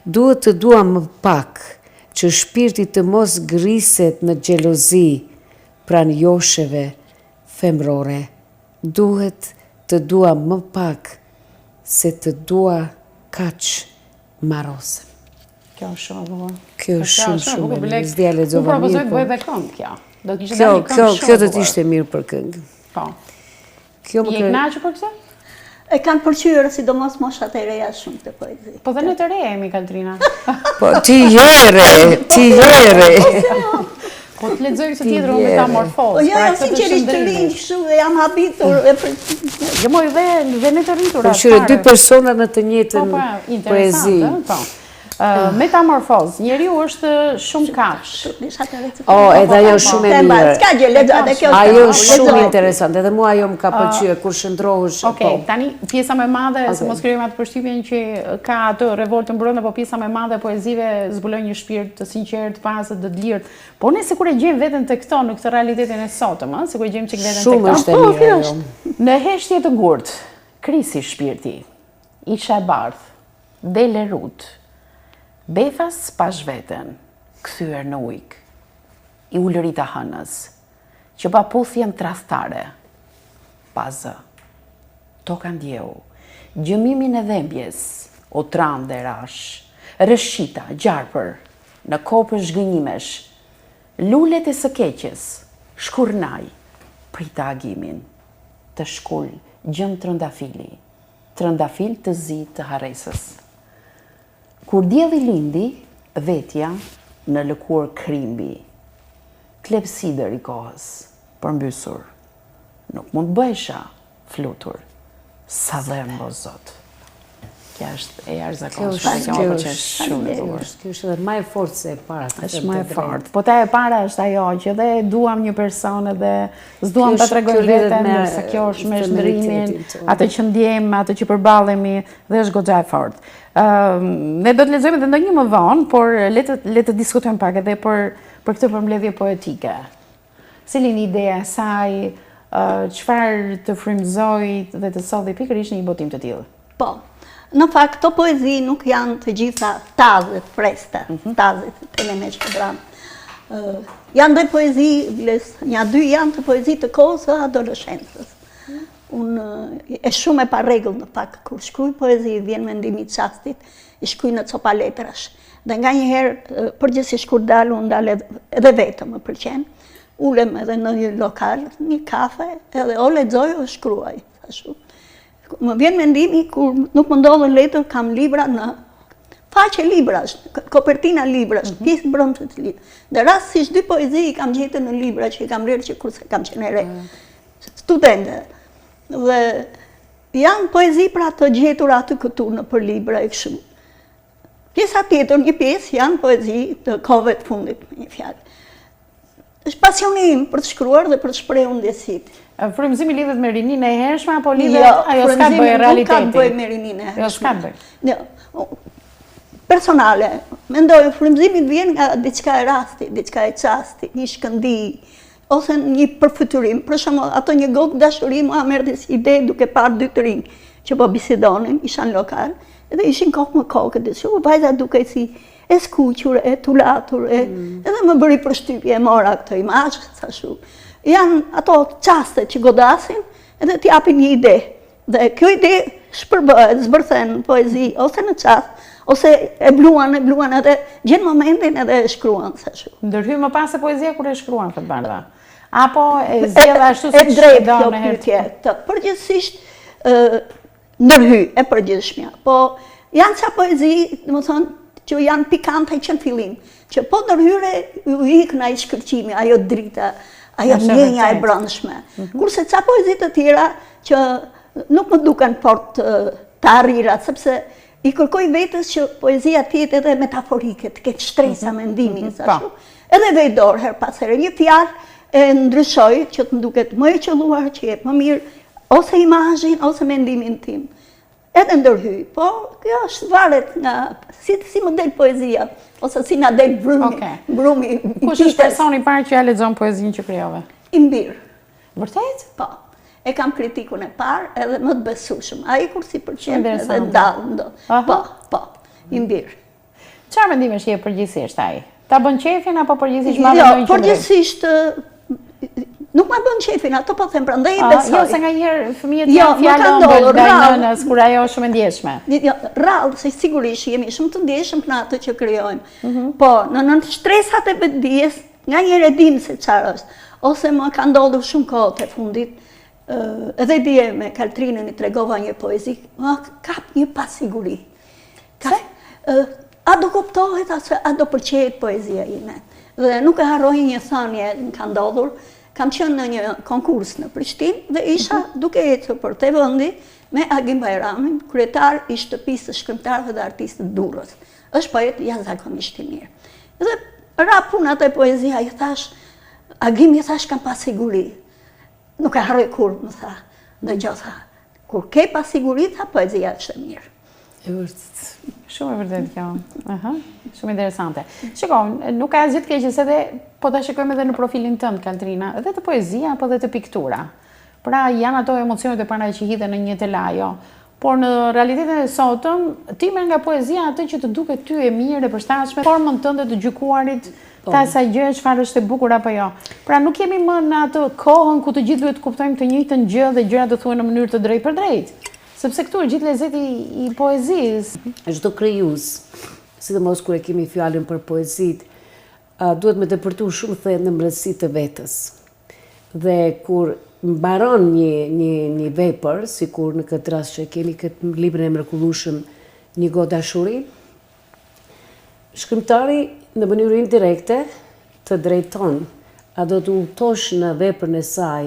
Duhet të dua më pak, që shpirti të mos griset në xhelozi pran josheve femrore. Duhet të dua më pak, se të dua kaq marose. Kjo është shumë bukur. Kjo është shumë bukur. S'dia lexova mirë. Unë propozoj të bëj dhe këngë kjo. Do kishte dalë këngë shumë. Kjo do të ishte mirë për këngë. Po. Kjo më kënaqur për këtë? E kanë pëlqyer sidomos moshat e reja shumë të poezi. Po dhe ne të re jemi, Kaltrina. Po ti jere. Po të lexoj këtë tjetër o metamorfozë. Jo, sinqerisht të rinj kështu e jam habitur. Jo, moj dhe ne të rritura. Përshire dy persona në të njëjtën poezi. Metamorfozë, njeriu është shumë kafsh. Edhe ajo shumë e mirë. Ajo është shumë interesante, edhe mua ajo më ka pëlqyer kur shndrohesh. Okej, tani pjesa më e madhe, se mos krijojmë atë përshtypjen që ka atë revoltën brenda, po pjesa më e madhe e poezive zbulon një shpirt të sinqert, të pastër, të lirë. Po ne sikur e gjejmë veten tek këto në këtë realitetin e sotëm, ëh, sikur e gjejmë çik veten tek këto. Shumë është e mirë. Në heshtje të gurtë, krisi shpirti, isha e bardh, dele rut. Befas pash veten, kthyer në ujk, i ullërita hënës, që pa puthjen trastare, pa zë, toka ndjeu, gjëmimin e dhembjes, o tram dhe rash, rëshita, gjarpër, në kopër zhgënjimesh, lullet e së keqes, shkurnaj, prita agimin, të shkull, gjëm trëndafil të zi të haresës. Kur dielli lindi, vetja në lëkur krimbi, klepsidër i kohës, përmbysur, nuk mund bëhesha flutur, sa dhem o Zot. Kja është e jashtëzakonshme, kjo është shumë e bukur. Kjo është edhe më e fortë se e para. Është më e fortë. Po ta e para është ajo që dhe duam një person edhe s'duam ta tregoj veten, se kjo është me zhndrimin, atë që ndjejmë, atë që përballemi dhe është goxha e fortë. Ne do të lexojmë edhe ndonjë më vonë, por le të diskutojmë pak edhe për këtë përmbledhje poetike. Cilin ideja e saj, çfarë të frymëzoi dhe të solli pikërisht në një botim të tillë? Po. Në fakt, këto poezi nuk janë të gjitha tazet fresta, tazet të Telemeç Kodran. Janë dhe poezi, një dy janë të poezi të kohës së adoleshencës. Unë e shumë e pa rregull në fakt, kur shkruaj poezi, vjen mendimi i çastit, i shkruaj në copa letrash. Dhe nga një herë, përgjithsisht kur dal, unë dal edhe vetëm, më pëlqen. Ulem edhe në një lokal, një kafe, edhe o lexoj o shkruaj. Më vjen mendimi kur nuk më ndodhen letër, kam libra në faqe librash, kopertina librash, pjesë brëndë të libra. Dhe rastësisht dy poezi i kam gjetur në libra që i kam rrërë që kurse kam qenë re. Studente. Dhe janë poezi pra të gjetur aty këtu në për libra e kështu. Pjesa tjetër, një pjesë janë poezi të kohëve të fundit, një fjalë. Është pasioni im për të shkruar dhe për të shprehur ndjesitë. Frymëzimi lidhet me rininë e hershme apo lidhet ajo s'ka të bëjë realiteti? Jo, frymëzimi nuk ka të bëjë me rininë e hershme. Jo, s'ka të bëjë. Jo. Personale, mendoj frymëzimi vjen nga diçka e rasti, diçka e çasti, një shkëndi, ose një përfytyrim. Për shembull, ato një gokë dashuri mua merrte si ide duke parë dy të rinj që po bisedonin, ishin lokal, edhe ishin kokë me kokë, dhe shumë vajza duke si e skuqur, e tulatur, edhe më bëri përshtypje, e mora këtë imazh, thashu. Janë ato qaste që godasin edhe t'japin një ide. Dhe kjo ide shpërbëhet, zbërthen poezi, ose në qast, ose e bluan edhe gjenë momentin edhe e shkruan. Ndërhyj më pas e poezia kur e shkruan këtë bardha? Apo e zgjedh ashtu si që do në herë? Përgjithsisht ndërhyj e përgjithshmja. Po janë qa poezi, më thonë, që janë pikante që në fillim, që po ndërhyre u ikë në i shkërqimi, ajo drita, ajo ndjenja e brëndshme. Kurse ca poezit të tjera që nuk më duken fort të arrirat, sepse i kërkoj vetës që poezia tjetë edhe metaforike, të ketë shtresa mendimi, edhe vejdor her pas herë. Një fjalë e ndryshoj që të më duket më e qelluar, që jep më mirë ose imazhin ose mendimin tim. Edhe ndërhyj, po kjo është varet nga si më del poezia, ose si nga del brumi. Kush është personi parë që ja lexon poezinë që krijove? Imbir. Vërtet? Po. E kam kritikun e parë edhe më të besueshëm. Ai kur si pëlqen edhe ndall. Po. Imbir. Çfarë mendimesh je përgjithsisht ai? Ta bën qefin apo përgjithsisht më ndonjë? Jo, përgjithsisht nuk ma bën qefin, ato po them prandaj i besoj. Jo, se nga njëherë fëmijët janë fjalën nga nënës, kur ajo është shumë e ndjeshme. Rrallë, se sigurisht jemi shumë të ndjeshëm në atë që krijojmë. Po, në shtresat e vetdijes, nga njëherë e dim se çfarë është. Ose më ka ndodhur shumë kohë të fundit, edhe dje me Kaltrinën i tregova një poezi, kap një pasiguri. a do kuptohet, a do pëlqejet poezia ime. Dhe nuk e harroj një thënie më ka ndodhur, kam qenë në një konkurs në Prishtinë dhe isha duke ecur për te vendi me Agim Bajramin, kryetar i shtëpisë së shkrimtarëve dhe artistët Durrës. Është poet jashtëzakonisht i mirë. Dhe ra punat e poezia, i thash, Agim i thash kam pasiguri. Nuk e harroj kur, më tha. Dhe gjo tha, kur ke pasiguri, tha poezia është e mirë. E vërtet. Shumë e vërtet kjo. Shumë interesante. Shiko, nuk ka asgjë të keq se edhe po ta shikojmë edhe në profilin tënd, Katrina, edhe të poezia apo edhe të piktura. Pra janë ato emocionet e parë që hidhen në një telajo. Por në realitetin e sotëm, ti merr nga poezia atë që të duket ty e mirë, e përshtatshme, formën tënde të gjykuarit ta asaj gjë çfarë është e bukur apo jo. Pra nuk jemi më në atë kohën ku të gjithë duhet të kuptojmë të njëjtën gjë dhe gjërat të thuhen në mënyrë të drejtë për drejtë. Sepse këtu është gjithë lezeti i poezisë. Çdo krijues, sidomos kur e kemi fjalën për poezit, duhet me depërtu shumë thellë në mbrëmsitë të vetës. Dhe kur mbaron një vepër, sikur në këtë rast që kemi këtë librin e mrekullueshëm Një gotë dashuri, shkrimtari në mënyrë indirekte të drejton, a do të udhtosh në veprën e saj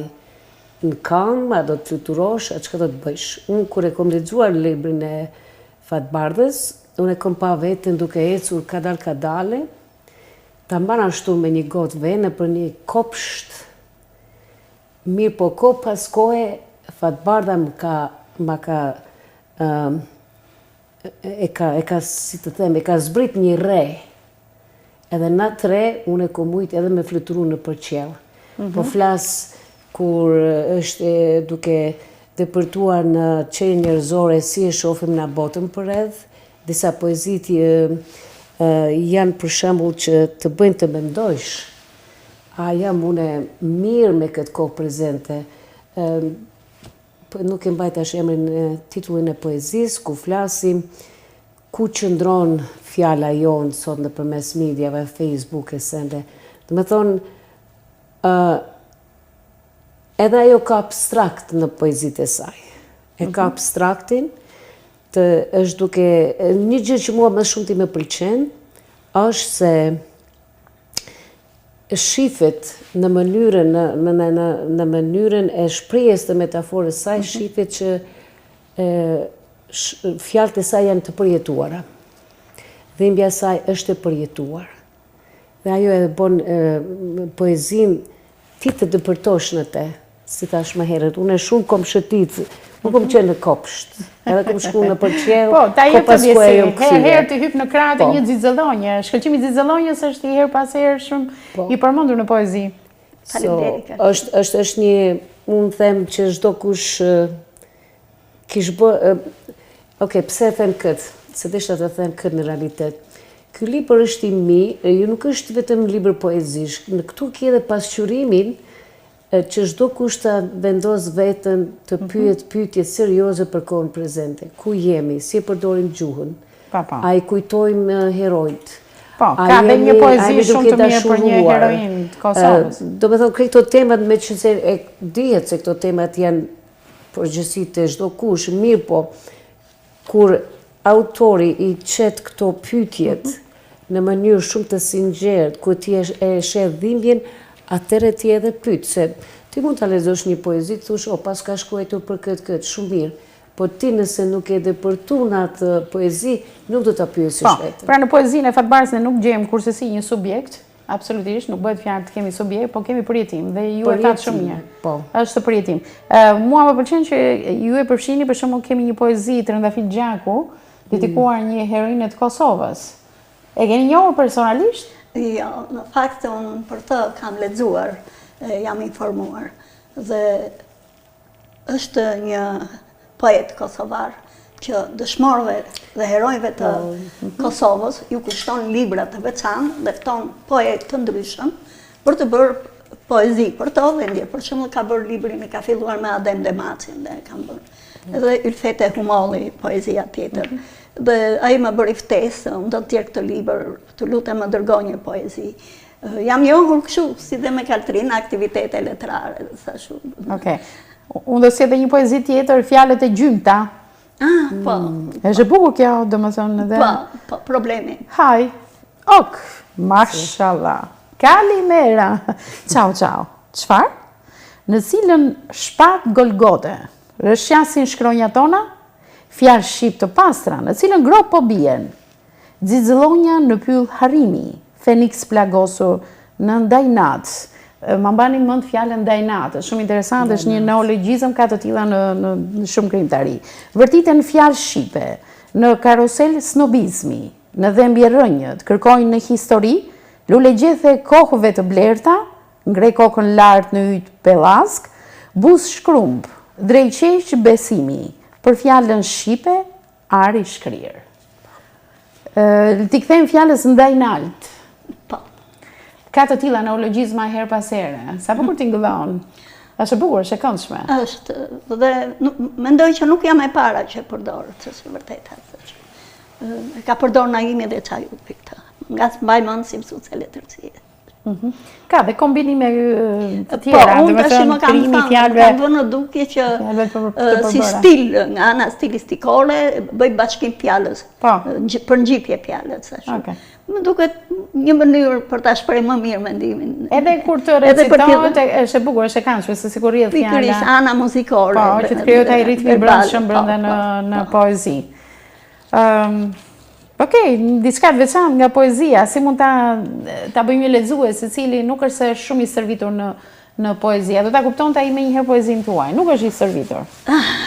në kam, a do të fluturosh, a çka do të bësh. Unë kur e kam lexuar librin e Fatbardhës, unë e kam pa veten duke ecur kadale, ta mban ashtu me një gotë vene për një kopsht. Mirë po ko pas kohe, Fatbardha si të them, e ka zbrit një re. Edhe në atë re, unë e kom mujt edhe me fluturu në përqell. Po flas kur është duke depërtuar në qenjë njerëzore si e shohim në botën përreth, disa poezit janë për shembull që të bëjnë të mendojsh. A jam une mirë me këtë kohë prezente. Nuk e mbajt tash emrin titullin e poezisë, ku flasim ku qëndron fjala jonë sot nëpërmes mediave, Facebook e sende. Do të thonë, edhe ajo ka abstrakt në poezitë e saj. E ka abstraktin, është duke, një gjë që mua më shumë ti më pëlqen, është se shifet në mënyrën e shprehjes të metaforës saj, shifet që fjalët e saj janë të përjetuara. Dhimbja e saj është e përjetuar. Dhe ajo e bën poezinë ti të dëpërtosh në te, si thash më herët. Unë shumë kom shëtit, nuk kom qenë në kopsht. Edhe kom shku në përqell, ko pas ku e jom kësile. Herë të hyp në krahët e një xixëllonje. Shkëlqimi i xixëllonjes është i herë pas herë shumë i përmendur në poezi. Është një, unë them që çdo kush kish bë, pse e them këtë? Se desha të them këtë në realitet. Ky libër është i mi, ju nuk është vetëm libër poezish. Në këtu ki edhe pasqyrimin që çdo kush ta vendos veten të pyet pyetje serioze për kohën prezente. Ku jemi, si e përdorim gjuhën? A i kujtojmë herojt? Po, ka dhe një poezi shumë të mirë për një heroin të Kosovës. Do me thonë, këto temat me që se e dihet se këto temat janë përgjësi të çdo kush, mirë po, kur autori i qet këto pyetjet në mënyrë shumë të sinqertë, ku ti e sheh dhimbjen, atëre ti edhe pyet, se ti mund ta lexosh një poezi, thosh, pas ka shkruar për këtë, shumë mirë. Po ti nëse nuk e depërtu në atë poezi, nuk do ta pyesësh vetëm. Pra në poezinë e Fatbardhës ne nuk gjejmë kurse si një subjekt, absolutisht, nuk bëhet fjalë të kemi subjekt, po kemi përjetim dhe ju e thatë shumë mirë. Po. Është përjetim. Mua më pëlqen që ju e përfshini, për shembull kemi një poezi Trëndafil Gjaku, dedikuar një heroine të Kosovës. E keni njohur personalisht? Jo, në fakt unë për të kam lexuar, jam informuar. Dhe është një poet kosovar që dëshmorëve dhe herojve të Kosovës ju kushton libra të veçantë dhe fton poet të ndryshëm për të bërë poezi për to vendje. Për shembull ka bërë librin, ka filluar me Adem Demacin dhe kam bërë. Edhe Ylfete Humolli, poezia tjetër. Dhe ai më bëri ftesë, unë do të tjerë këtë libër, të lutem më dërgoj një poezi. Jam njohur kështu, si dhe me Katrinë, aktivitete letrare. Okej. Unë do sjell një poezi tjetër, Fjalët e gjymta, Po. Është e bukur kjo, domethënë edhe. Po, problemi. Haj. Ok, mashallah. Kalimera. Ciao, ciao. Çfarë? Në cilën shpat Golgote, rëshjasin shkronja tona, fjalë shqip të pastra, në cilën grop po bien, xixëllonja në pyll harimi, Feniks plagosur në ndajnat. Ma mbani mend fjalën ndajnat, është shumë interesante, është një neologjizëm ka të tilla në shumë krimtari. Vërtiten fjalë shqipe, në karosel snobizmi, në dhembje rënjët, kërkojnë në histori, lule gjethe kohëve të blerta, ngrej kokën lartë në yt pellask, buz shkrumb, drejqeq besimi, për fjalën shqipe, ari shkrir. Ti kthejmë fjalës ndaj nalt. Po. Ka të tilla neologjizma her pas here. Sa bukur ti ngëllon. Është e bukur, është e këndshme. Është, dhe mendoj që nuk jam e para që e përdor, se vërtet e ka përdor Naimi dhe Çajupi këtë. Nga mbaj mend si mësuese letërsie. Ka dhe kombinime të tjera, unë tash më kam vënë duke që si stil, nga ana stilistikore, bëj bashkim fjalës, për ngjitje fjalës. Më duket një mënyrë për ta shprehur më mirë mendimin. Edhe kur të recitohet, është e bukur, është e këndshme, se sikur rrjedh fjala. Pikërisht ana muzikore. Po, që të krijohet ai ritmi i brendshëm brenda në poezi. Okej, diçka të veçantë nga poezia, si mund ta bëjmë një lexues i cili nuk është se shumë i stërvitur në poezi, do ta kuptonte ai më një herë poezinë tuaj, nuk është i stërvitur.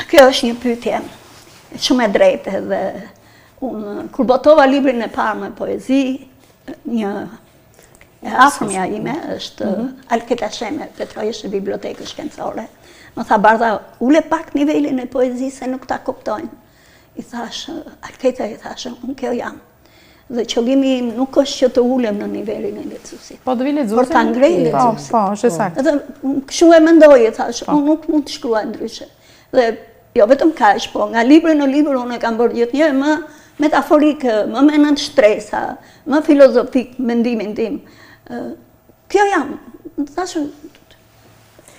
Kjo është një pyetje shumë e drejtë dhe unë kur botova librin e parë me poezi, një e afërmja ime është Alketa Sheme, vetrajesh e bibliotekës shkencore. Më tha Bardha, ule pak nivelin e poezisë se nuk ta kuptojnë. I thash, Alketa i thash, unë kjo jam. Dhe qëllimi im nuk është që të ulem në nivelin e lexuesit. Po do vi lexuesin. Por ta ngrej lexuesin. Po, është saktë. Edhe kështu e mendoj, thash, unë nuk mund të shkruaj ndryshe. Dhe jo vetëm kaq, po nga libri në libër unë e kam bërë gjithnjë më metaforike, më me nënt shtresa, më filozofik mendimin tim. Kjo jam. Thash,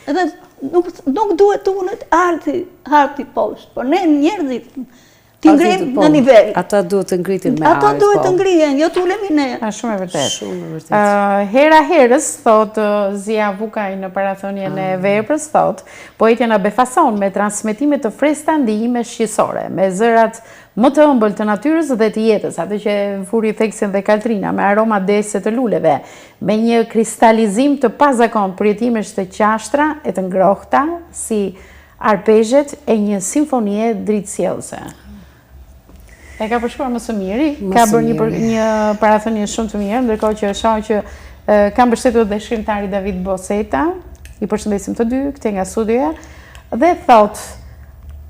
edhe nuk duhet të ulet harti poshtë, por ne njerëzit ti ngrejmë në nivel. Ata duhet të ngritin me Ata duhet të ngrihen, jo të ulemi ne. Shumë e vërtet. Hera herës, thot Zia Vukaj në parathonjen e veprës, thot, poetja na befason me transmetime të freskëta ndihime shqisore, me zërat më të ëmbël të natyrës dhe të jetës, atë që furi Theksin dhe Kaltrina, me aroma dese të luleve, me një kristalizim të pazakont për jetimesh të qashtra e të ngrohta, si arpezhet e një simfonie dritësjellëse. E ka përshkruar më së miri, ka bërë një parathonje shumë të mirë, ndërkohë që shoh që kam mbështetur dhe shkrimtari David Boseta, i përshëndesim të dy, këtej nga studioja, dhe thot,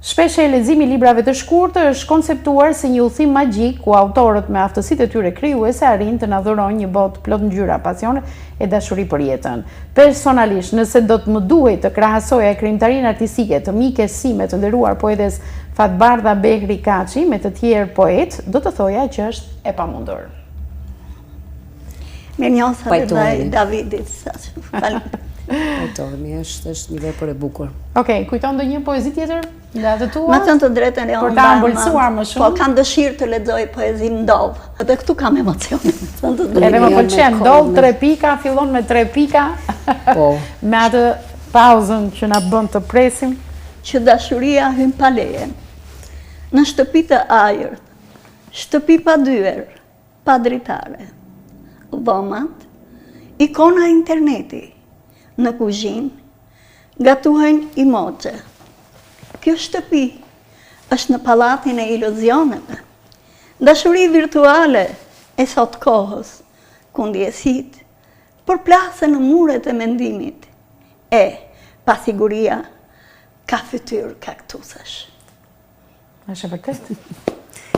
shpesh e leximi i librave të shkurtër është konceptuar si një udhim magjik ku autorët me aftësitë e tyre krijuese arrin të na dhurojnë një botë plot ngjyra, pasione e dashuri për jetën. Personalisht, nëse do të më duhej të krahasoja krijimtarinë artistike të mikes sime të nderuar poetes Fatbardha Bekri Kaçi me të tjerë poet, do të thoja që është e pamundur. Mirënjohje dhe Davidit. Pajtohemi, është një vepër e bukur. Okej, kujton ndonjë poezi tjetër nga të tua? Me thënë të drejtën e për ta ëmbëlsuar më shumë. Po kam dëshirë të lexoj poezinë Ndov. Edhe këtu kam emocione. Edhe më pëlqen Ndov 3 pika, fillon me 3 pika. Po. Me atë pauzën që na bën të presim. Që dashuria hyn pa leje. Në shtëpi të ajërt, shtëpi pa dyer, pa dritare. Dhomat, ikona interneti, në kuzhinë, gatuhen imoxhe. Kjo shtëpi është në pallatin e iluzioneve. Dashuri virtuale e sot kohës, ku ndjesit, përplasen në muret e mendimit. Pasiguria ka fytyrë kaktusesh. Është vërtet.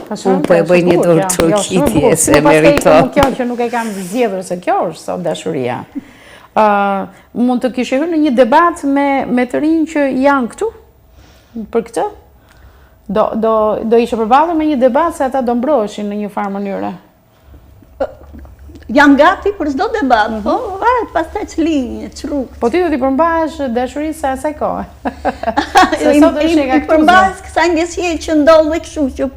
Unë po e bëj një dorë trokitje se meriton. Kjo që nuk e kam zgjedhur se kjo është sot dashuria. Mund të kishe hyrë në një debat me të rinj që janë këtu për këtë? Do ishe përballur me një debat se ata do mbroheshin në një farë mënyre? Jam gati për çdo debat, po varet pastaj ç'linjë, ç'rrugë. Po ti do t'i përmbash dashurisë asaj kohe. Se I sot është e ka përmbas kësaj ndjesie që ndodh dhe kështu që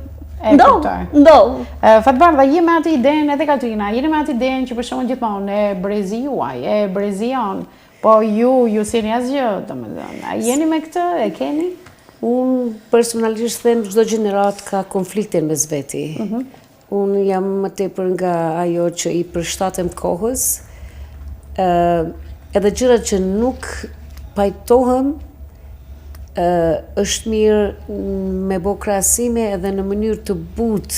ndodh. Fatbardha, je me atë idenë edhe Katrina, jeni me atë idenë që për shembull gjithmonë e brezi juaj, e brezion, po ju sini asgjë, domethënë. A jeni me këtë, e keni? Unë personalisht them çdo gjenerat ka konfliktin mes veti. Unë jam më tepër nga ajo që i përshtatem kohës, edhe gjërat që nuk pajtohem, është mirë me bo krahasime edhe në mënyrë të butë,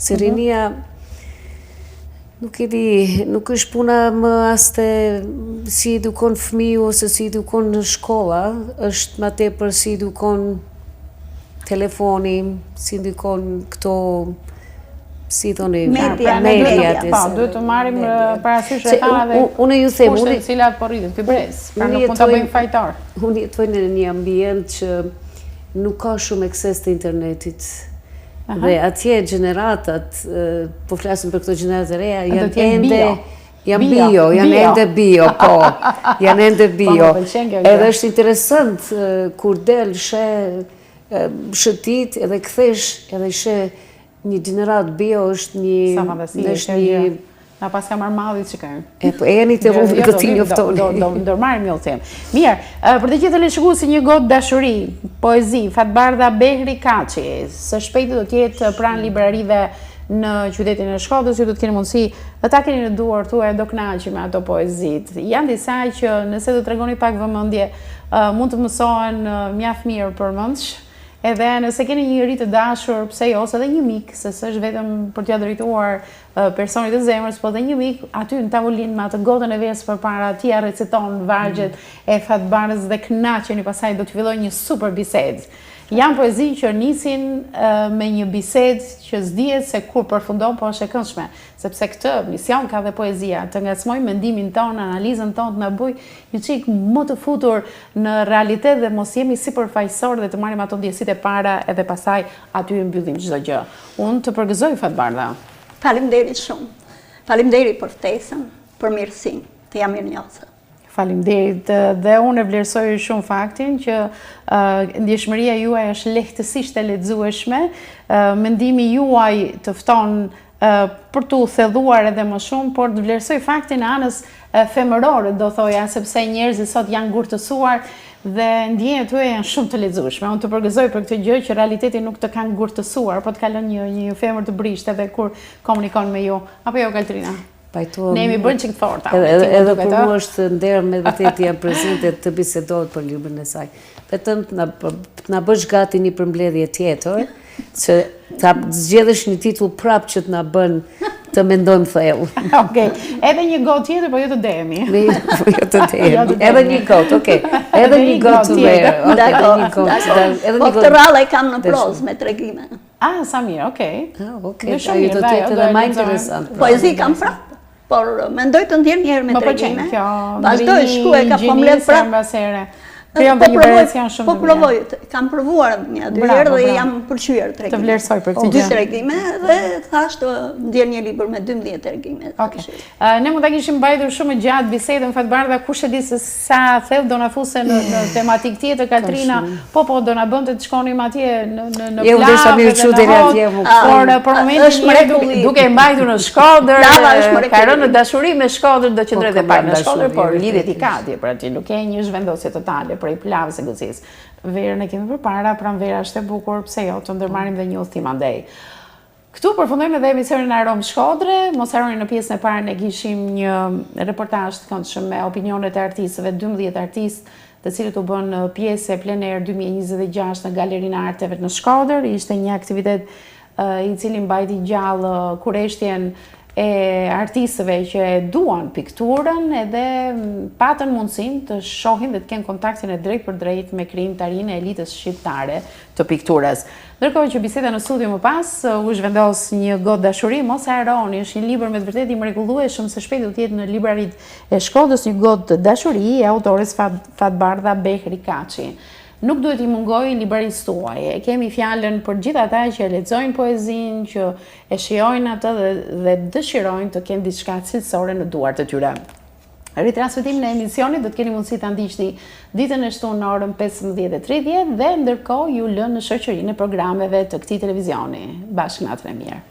se rinia nuk e di, nuk është puna më aste si edukon fëmiu ose si edukon në shkolla, është më tepër si edukon telefoni, si edukon këto si thoni mediat. Po, duhet të marrim parasysh rrethanave. Unë ju them, unë të cilat po rritet ky brez, pra nuk mund ta bëjmë fajtor. Unë jetoj në një ambient që nuk ka shumë akses të internetit. Dhe atje gjeneratat, po flasim për këto gjenerat e reja, janë ende bio, po. Janë ende bio. Edhe është interesant kur del shëtit edhe kthesh edhe she një gjenerat bio është një... Na pas ka marrë madhi që kërë. Po e jeni të rrugë të ti njoftoni. Do ndërmarrim një them. Mirë, për të gjithë leshikuesi një gotë dashuri, poezi, Fatbardha Behri Kaçi, së shpejti do t'jetë pranë librarive në qytetin e Shkodrës, ju do të keni mundësi dhe ta keni në duar tuaj do kënaqi me ato poezit. Janë disa që nëse do t'regoni pak vëmendje, mund të mësohen mjaft mirë përmendsh. Edhe nëse keni një njerëz të dashur, pse jo, ose edhe një mik, se s'është vetëm për t'ia drejtuar personit të zemrës, po edhe një mik aty në tavolinë me atë gotën e ves përpara, ti ja reciton vargjet e Fatbardhës dhe kënaqeni, pastaj do të fillojë një super bisedë. Janë poezi që nisin me një bisedë që s'dihet se kur përfundon, po është e këndshme, sepse këtë mision ka dhe poezia, të ngacmoj mendimin tonë, analizën tonë, të na bëj një çik më të futur në realitet dhe mos jemi sipërfaqësor dhe të marrim ato ndjesitë e para edhe pastaj aty e mbyllim çdo gjë. Unë të përgëzoj Fatbardha. Faleminderit shumë. Faleminderit për ftesën, për mirësinë, të jam mirënjohëse. Faleminderit dhe unë e vlerësoj shumë faktin që ndjeshmëria juaj është lehtësisht e lexueshme, mendimi juaj të fton për t'u thelluar edhe më shumë, por të vlerësoj faktin e anës femërore, do thoja, sepse njerëzit sot janë gurtësuar dhe ndjenjat tuaja janë shumë të lexueshme. Unë të përgëzoj për këtë gjë që realiteti nuk të kanë gurtësuar, por të kalon një femër të brisht edhe kur komunikon me ju. Apo jo, Katrina? Ne jemi bërë që këtë forta. Edhe për mua është nderë me vërtet janë prezente të bisedohet për librin e saj. Vetëm të na bësh gati një përmbledhje tjetër, që ta zgjedhësh një titull prap që të na bën të mendojmë thellë. Okej. Edhe një gotë tjetër, po jo të dehemi. Jo të dehemi. Edhe një gotë, okej. Edhe një gotë tjetër. Po këtë rrallë e kam në prozë me tregime. Sa mirë, okej. Okej, ajo do të jetë edhe më interesant. Poezi kam prapë. Por mendoj të ndjerë njerë me tregime. Vazhdoj shkruaj ka po mbledh prapë. Po provoj, kam provuar një dy herë dhe jam pëlqyer tregime. Të vlerësoj për këtë gjë. Dy tregime dhe thash të ndjer një libër me 12 tregime. Ne mund ta kishim mbajtur shumë gjatë bisedën Fatbardha, kush e di se sa thellë do na fuse në tematik tjetër Katrina. Po do na bënte të shkonim atje në plazh. Por momentin duke mbajtur në Shkodër, ka rënë në dashuri me Shkodër do qëndroj dhe parë në Shkodër, por lidhet i ka atje, pra ti nuk ke një zhvendosje totale për i plavës e Gëzisë. Verën e kemi përpara, pranvera është e bukur, pse jo, të ndërmarrim dhe një udhtim andej. Këtu përfundojmë edhe emisionin Aromë Shkodre, mos harroni në pjesën e parë ne kishim një reportazh të këndshëm me opinionet e artistëve, 12 artistë, të cilët u bën pjesë e plener 2026 në Galerinë e Arteve në Shkodër. Ishte një aktivitet i cili mbajti gjallë kurreshtjen e artistëve që e duan pikturën edhe patën mundësinë të shohin dhe të kenë kontaktin e drejt për drejt me krijimtarinë e elitës shqiptare të pikturës. Ndërkohë që biseda në studio më pas u zhvendos një gotë dashuri, mos e harroni, është një libër me të vërtetë i mrekullueshëm, së shpejti do të jetë në libraritë e Shkodrës, një gotë dashuri e autores Fatbardha Behri Kaçi. nuk duhet i mungoj librarisë tuaj. E kemi fjalën për gjithë ata që e lexojnë poezinë, që e shijojnë atë dhe dëshirojnë të kenë diçka cilësore në duart e tyre. Ritransmetimin e emisionit do të keni mundësi ta ndiqni ditën e shtunë në orën 15:30 dhe ndërkohë ju lë në shoqërinë e programeve të këtij televizioni. Bashkë natën e mirë.